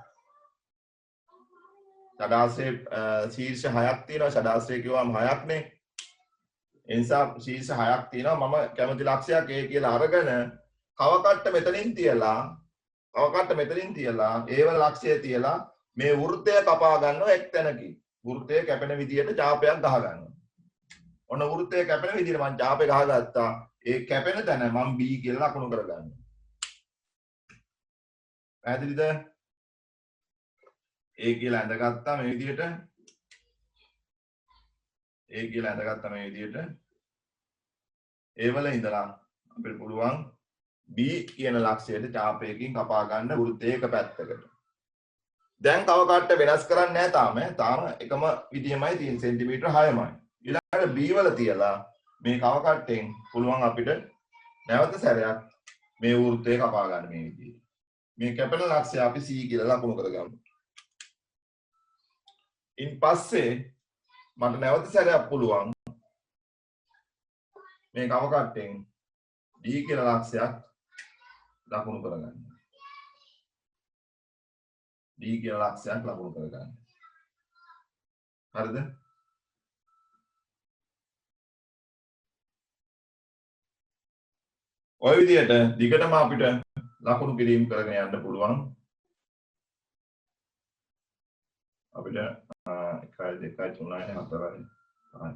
ෂඩාශ්‍රයේ ශීර්ෂ 6ක් තියෙනවා. ෂඩාශ්‍රය කිව්වම 6ක් නේ. ඒ නිසා ශීර්ෂ 6ක් තියෙනවා. මම කැමැති ලක්ෂයක් A කියලා අරගෙන කව කට්ට මෙතනින් තියලා ඒ වල ලක්ෂය තියලා මේ වෘත්තය කපා ගන්නවා එක් තැනකින්. වෘත්තය කැපෙන විදියට චාපයක් ගහ ගන්නවා. ඔන්න වෘත්තය කැපෙන විදියට මම චාපේ ගහගත්තා. ඒ කැපෙන තැන මම B කියලා ලකුණු කරගන්නවා. පැහැදිලිද? A කියලා ඇඳගත්තා මේ විදියට. ඒ වල ඉඳලා අපිට පුළුවන් B කියන ලක්ෂයට චාපයකින් කපා ගන්න වෘත්තයේ එක පැත්තකට. දැන් කව කට්ට වෙනස් කරන්නේ නැහැ තාම එකම විදියමයි තියෙන සෙන්ටිමීටර් 6මයි. ඊළඟට B වල තියලා මේ කව කට්ටෙන් පුළුවන් අපිට නැවත සැරයක් මේ වෘත්තය කපා ගන්න මේ විදියට. මේ කැපෙන ලක්ෂය අපි C කියලා ලකුණු කරගමු. ඉන් පස්සේ මට නැවත සැරයක් පුළුවන් මේ කව කට්ටෙන් D කියලා ලක්ෂයක් ලකුණු කරගන්න. D කියලා ලක්ෂයක් ලකුණු කරගන්න. හරිද? ඔය විදිහට දිගටම අපිට ලකුණු කිරීම කරගෙන යන්න පුළුවන්. අපිට 1 2 3 4 5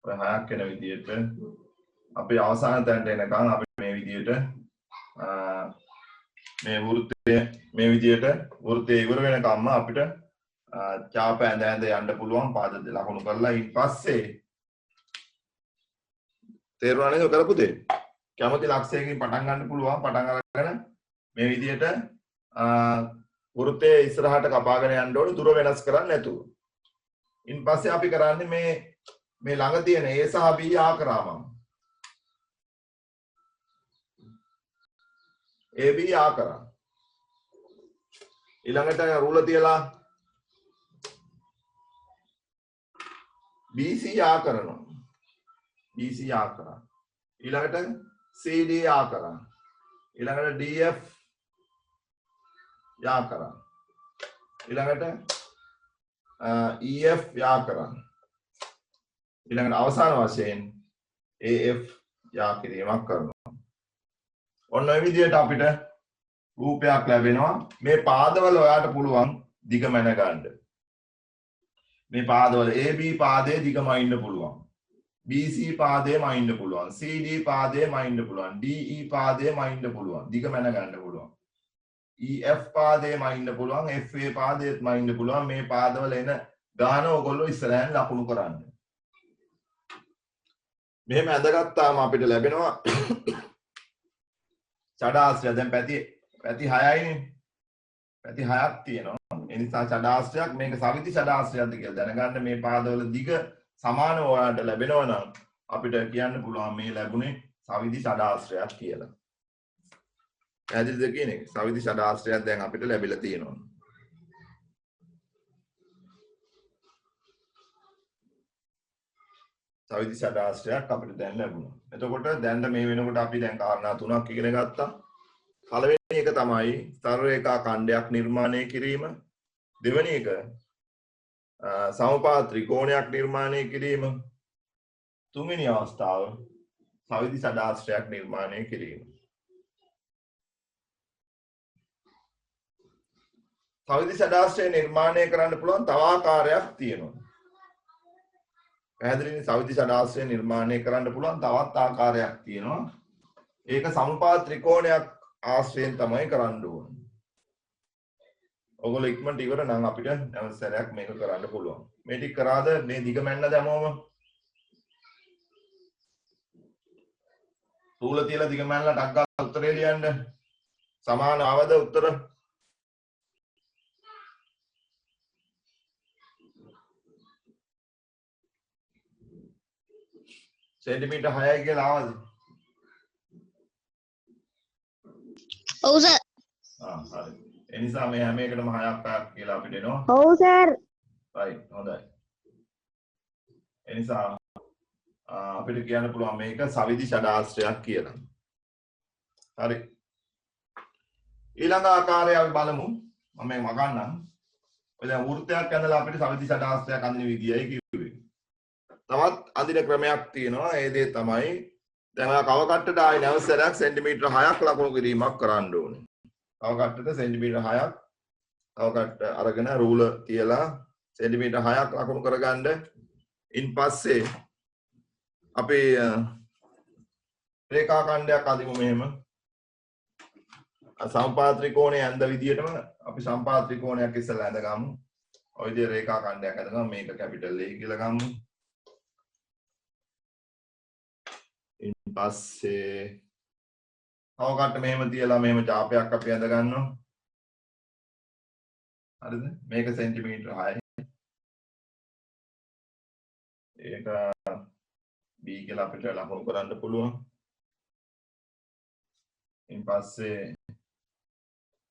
6ක් වෙන විදිහට අපි අවසාන තැනට එනකන් අපි මේ විදිහට මේ වෘත්තය ඉවර වෙනකම්ම අපිට චාප ඇඳ යන්න පුළුවන් පාද ලකුණු කරලා ඊට පස්සේ තේරුණා නේද කරපු දේ? කැමති ලක්ෂයකින් පටන් ගන්න පුළුවන්. පටන් අරගෙන මේ විදිහට වෘත්තයේ ඉස්සරහට කපාගෙන යන්න ඕනේ දුර වෙනස් කරන්නේ නැතුව. ඊට පස්සේ අපි කරන්නේ මේ ළඟ තියෙන A සහ B ආකාරම AB ආකාරය. ඊළඟට රුල තියලා BC ආකාරනවා. BC ආකාරය. ඊළඟට CD ආකාරය. ඊළඟට DF ආකාරය. ඊළඟට EF ආකාරය. ඊළඟට අවසාන වශයෙන් AF යාකිරීමක් කරනවා. ඔන්න ඔය විදිහට අපිට රූපයක් ලැබෙනවා. මේ පාදවල ඔයාට පුළුවන් දිග මැන ගන්න. මේ පාදවල AB පාදයේ දිග මයින්න පුළුවන්. BC පාදයේ මයින්න පුළුවන්. CD පාදයේ මයින්න පුළුවන්. DE පාදයේ මයින්න පුළුවන්. දිග මැන ගන්න පුළුවන්. EF පාදයේ මයින්න පුළුවන්. FA පාදයේත් මයින්න පුළුවන්. මේ පාදවල එන ගාන ඔයගොල්ලෝ ඉස්සරහින් ලකුණු කරන්න. මෙහෙම ඇඳගත්තාම අපිට ලැබෙනවා ෂඩාශ්‍රය. දැන් පැති 6යිනේ. පැති 6ක් තියෙනවා. ඒ නිසා ෂඩාශ්‍රයක් මේක සවිති ෂඩාශ්‍රයක්ද කියලා දැනගන්න. මේ පාදවල දිග සමානව ඔයාලට ලැබෙනවා නම් අපිට කියන්න පුළුවන් මේ ලැබුණේ සවිති ෂඩාශ්‍රයක් කියලා. පැහැදිලිද කියන එක? සවිදි ෂඩාශ්‍රයක් දැන් අපිට ලැබිලා තියෙනවා. සවිදි ෂඩාශ්‍රයක් අපිට දැන් ලැබුණා. එතකොට දැන් මේ වෙනකොට අපි දැන් කාරණා තුනක් ඉගෙන ගත්තා. පළවෙනි එක තමයි ස්තර රේඛා ඛණ්ඩයක් නිර්මාණය කිරීම. දෙවෙනි එක සමපාද ත්‍රිකෝණයක් නිර්මාණය කිරීම. තුන්වෙනි අවස්ථාව සවිදි ෂඩාශ්‍රයක් නිර්මාණය කිරීම. සවිදි ෂඩාශ්‍රය නිර්මාණය කරන්න පුළුවන් තව ආකාරයක් තියෙනවා. පැහැදිලිනේ? සවිදි ෂඩාශ්‍රය නිර්මාණය කරන්න පුළුවන් තවත් ආකාරයක් තියෙනවා. ඒක සමපාද ත්‍රිකෝණයක් ආශ්‍රයෙන් තමයි කරන්න ඕනේ. ඔයගොල්ලෝ ඉක්මනට ඉවර නම් අපිට නැවත සැරයක් මේක කරන්න පුළුවන්. මේ ටික කරාද මේ දිග මැන්න දැමෝම? තූල තියලා දිග මැන්නලා ටක් ගාලා උත්තරේ ලියන්න. සමාන ආවද උත්තර? සෙන්ටිමීටර් 6යි කියලා ආවද? ඔව් සර්. හරි. ඒ නිසා මේ හැම එකටම 6ක් කියලා අපිට එනවා. ඔව් සර්. right හොඳයි. ඒ නිසා අපිට කියන්න පුළුවන් මේක සවිදි ෂඩාශ්‍රයක් කියලා. හරි. ඊළඟ ආකාරය අපි බලමු. මම මේ මගන්නම්. ඔය දැන් වෘත්තයක් ඇඳලා අපිට සවිදි ෂඩාශ්‍රයක් අඳින විදියයි කිව්වේ. තවත් අඳින ක්‍රමයක් තියෙනවා. ඒ දේ තමයි දැන් ඔය කව කට්ටට ආයි නැවසරයක් සෙන්ටිමීටර් 6ක් ලකුණු කිරීමක් කරන්න ඕනේ. කව කට්ටට සෙන්ටිමීටර් 6ක් කව කට්ට අරගෙන රූලර් තියලා සෙන්ටිමීටර් 6ක් ලකුණු කරගන්න. ඉන් පස්සේ අපි රේඛා ඛණ්ඩයක් අඳිමු මෙහෙම. සමපාද ත්‍රිකෝණය ඇඳ විදියටම අපි සමපාද ත්‍රිකෝණයක් ඉස්සෙල්ලා ඇඳගමු. ඔය විදිහේ රේඛා ඛණ්ඩයක් ඇඳගමු. මේක කැපිටල් A කියලා ගමු. ඉන් පස්සේ කවකට මෙහෙම තියලා මෙහෙම චාපයක් අපි ඇඳ ගන්නවා. හරිද? මේක සෙන්ටිමීටර් 6යි. ඒක B කියලා අපිට ලකුණු කරන්න පුළුවන්. ඉන් පස්සේ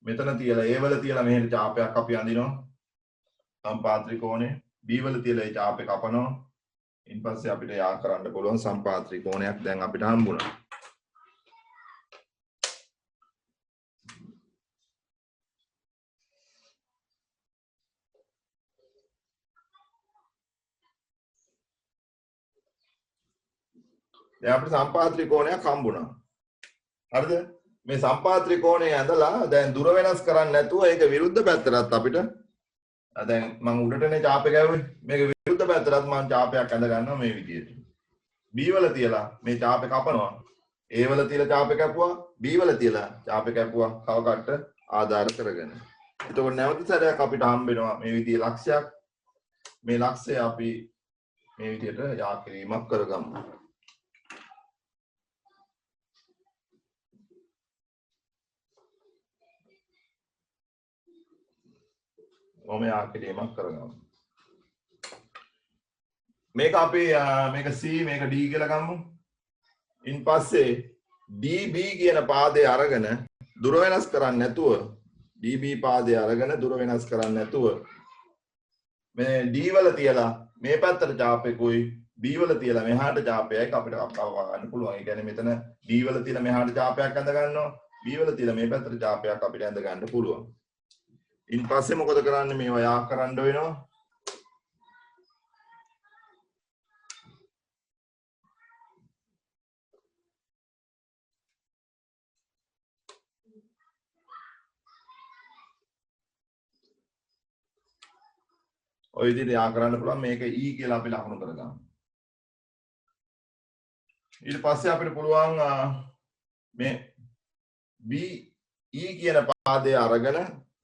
මෙතන තියලා A වල තියලා මෙහෙම චාපයක් අපි අඳිනවා. සමපාද ත්‍රිකෝණය B වල තියලා ඒ චාපේ කපනවා. ඉන් පස්සේ අපිට යා කරන්න පුළුවන් සමපාද ත්‍රිකෝණයක් දැන් අපිට හම්බුණා. දැන් අපිට සමපාද ත්‍රිකෝණයක් හම්බුණා. හරිද? මේ සමපාද ත්‍රිකෝණය ඇඳලා දැන් දුර වෙනස් කරන්නේ නැතුව ඒක විරුද්ධ පැත්තටත් අපිට දැන් මම උඩටනේ චාපේ ගැව්වේ. මේක විරුද්ධ පැත්තටත් මම චාපයක් ඇඳ ගන්නවා මේ විදිහට. B වල තියලා මේ චාපේ කපනවා. A වල තියලා චාපේ කැපුවා. B වල තියලා චාපේ කැපුවා. කව කට්ට ආධාර කරගෙන. එතකොට නැවත සැරයක් අපිට හම්බ වෙනවා මේ විදිහේ ලක්ෂයක්. මේ ලක්ෂය අපි මේ විදිහට යා කිරීමක් කරගමු. ඔම යා කිරීමක් කරගමු. මේක අපි මේක C මේක D කියලා ගමු. ඉන් පස්සේ DB කියන පාදේ අරගෙන දුර වෙනස් කරන්නේ නැතුව DB පාදේ අරගෙන දුර වෙනස් කරන්නේ නැතුව මේ D වල තියලා මේ පැත්තට චාපේකුයි B වල තියලා මෙහාට චාපයයි අපිට කපව ගන්න පුළුවන්. ඒ කියන්නේ මෙතන D වල තියලා මෙහාට චාපයක් ඇඳ ගන්නවා. B වල තියලා මේ පැත්තට චාපයක් අපිට ඇඳ ගන්න පුළුවන්. ඉන් පස්සේ මොකද කරන්නේ? මේවා යා කරන්න වෙනවා. ඔය විදිහට යා කරන්න පුළුවන්. මේක E කියලා අපි ලකුණු කරගමු. ඊට පස්සේ අපිට පුළුවන් මේ BE කියන පාදය අරගෙන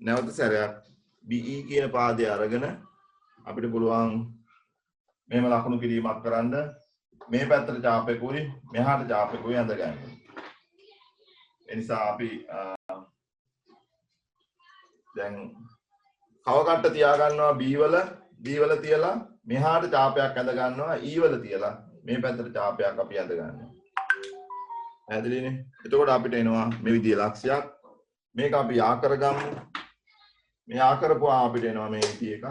නැවත සැරයක් BE කියන පාදය අරගෙන අපිට පුළුවන් මෙහෙම ලකුණු කිරීමක් කරන්න. මේ පැත්තට චාපේකුයි මෙහාට චාපේකුයි අඳ ගන්න. ඒ නිසා අපි දැන් කව කට්ට තියා ගන්නවා B වල තියලා මෙහාට චාපයක් ඇඳ ගන්නවා. E වල තියලා මේ පැත්තට චාපයක් අපි ඇඳ ගන්නවා. පැහැදිලිනේ? එතකොට අපිට එනවා මේ විදිහේ ලක්ෂයක්. මේක අපි යා කරගමු. මේ යා කරපුවා අපිට එනවා මේ විදිහ එකක්.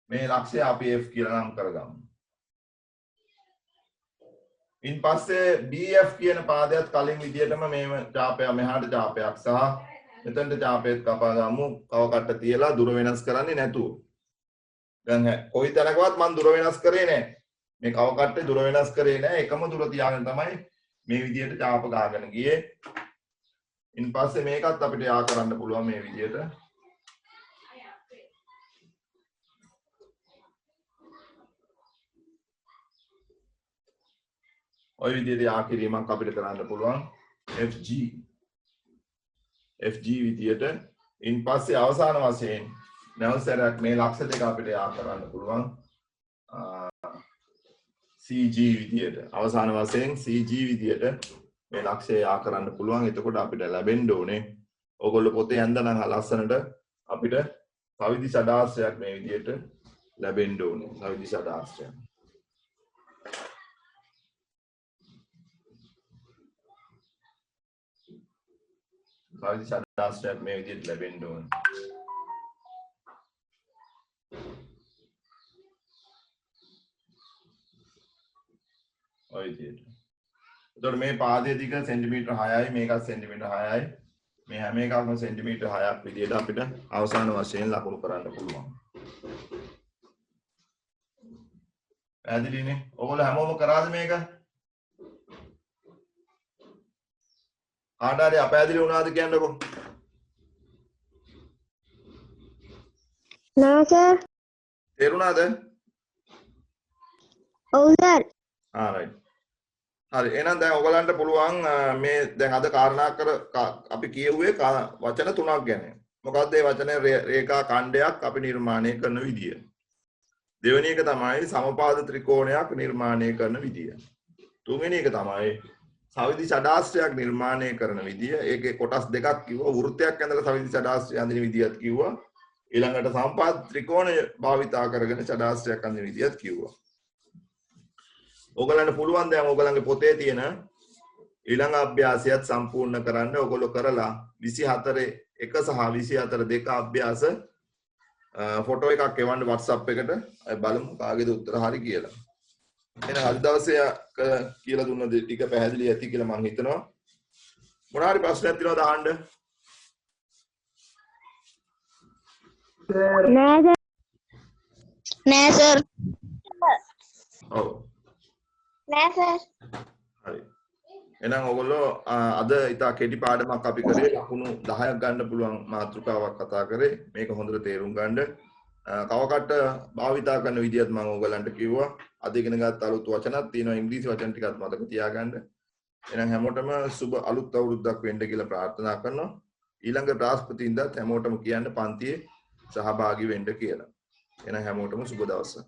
මේ ලක්ෂය අපි F කියලා නම් කරගමු. ඉන් පස්සේ BF කියන පාදයට කලින් විදියටම මේව චාපය මෙහාට චාපයක් සහ මෙතනට චාපයත් කපා ගමු. කව කට්ට තියලා දුර වෙනස් කරන්නේ නැතුව. දැන් කොයි තැනකවත් මම දුර වෙනස් කරේ නැහැ. මේ කව කට්ටේ දුර වෙනස් කරේ නැහැ. එකම දුර තියාගෙන තමයි මේ විදියට චාප ගාගෙන ගියේ. ඉන් පස්සේ මේකත් අපිට යා කරන්න පුළුවන් මේ විදියට. ඔය විදිහට යා කිරීමක් අපිට කරන්න පුළුවන් FG විදියට. ඉන් පස්සේ අවසාන වශයෙන් නැවසරක් මේ ලක්ෂ දෙක අපිට යා කරන්න පුළුවන් CG විදියට. අවසාන වශයෙන් CG විදියට මේ ලක්ෂය යා කරන්න පුළුවන්. එතකොට අපිට ලැබෙන්න ඕනේ ඕගොල්ලෝ පොතේ ඇඳනම් ලස්සනට අපිට සවිදි සදාස්ත්‍රයක් මේ විදියට ලැබෙන්න ඕනේ. සවිදි සදාස්ත්‍රයක්. සවිදි සදාස්ත්‍රයක් මේ විදියට ලැබෙන්න ඕනේ. ඔය විදියට. එතකොට මේ පාදයේ දිග සෙන්ටිමීටර් 6යි මේකත් සෙන්ටිමීටර් 6යි. මේ හැම එකක්ම සෙන්ටිමීටර් 6ක් විදියට අපිට අවසාන වශයෙන් ලකුණු කරන්න පුළුවන්. පැහැදිලිනේ? ඔයගොල්ලෝ හැමෝම කරාද මේක? ආඩාරේ අපැහැදිලි වුණාද කියන්නකෝ. නෑ සර්. තේරුණාද? ඔව් සර්. right. හරි එහෙනම් දැන් ඔයගලන්ට පුළුවන් මේ දැන් අද කාරණා කර අපි කියුවේ වචන තුනක් ගැන. මොකක්ද මේ වචනේ රේඛා ඛණ්ඩයක් අපි නිර්මාණය කරන විදිය. දෙවෙනි එක තමයි සමපාද ත්‍රිකෝණයක් නිර්මාණය කරන විදිය. තුන්වෙනි එක තමයි සවිදි ෂඩාස්ත්‍රයක් නිර්මාණය කරන විදිය. ඒකේ කොටස් දෙකක් කිව්වා. වෘත්තයක් ඇඳලා සවිදි ෂඩාස්ත්‍රය අඳින විදියත් කිව්වා. ඊළඟට සමපාද ත්‍රිකෝණය භාවිතා කරගෙන ෂඩාස්ත්‍රයක් අඳින විදියත් කිව්වා. ඔයගලන්ට පුළුවන් දැන් ඔයගලන්ගේ පොතේ තියෙන ඊළඟ අභ්‍යාසයත් සම්පූර්ණ කරන්න. ඔයගොල්ලෝ කරලා 24 1 සහ 24 2 අභ්‍යාස ෆොටෝ එකක් එවන්න WhatsApp එකට. අපි බලමු කාගේද උත්තර හරි කියලා. එහෙනම් අද දවසේ කියලා දුන්න දේ ටික පැහැදිලි ඇති කියලා මම හිතනවා. මොනවා හරි ප්‍රශ්නයක් තියෙනවද අහන්න? නෑ සර්. ඔව්. නෑ සර්. හරි. එහෙනම් ඔයගොල්ලෝ අද ඉතා කෙටි පාඩමක් අපි කරේ. ලකුණු 10ක් ගන්න පුළුවන් මාතෘකාවක් කතා කරේ. මේක හොඳට තේරුම් ගන්න. කවකට භාවිතා කරන විදිහත් මම ඔයගලන්ට කිව්වා. අද ඉගෙන ගත්ත අලුත් වචනක් තියෙනවා. ඉංග්‍රීසි වචන ටිකක් මතක තියාගන්න. එහෙනම් හැමෝටම සුබ අලුත් අවුරුද්දක් වෙන්න කියලා ප්‍රාර්ථනා කරනවා. ඊළඟ බ්‍රහස්පතින්දාත් හැමෝටම කියන්න පන්තියේ සහභාගී වෙන්න කියලා. එහෙනම් හැමෝටම සුබ දවසක්.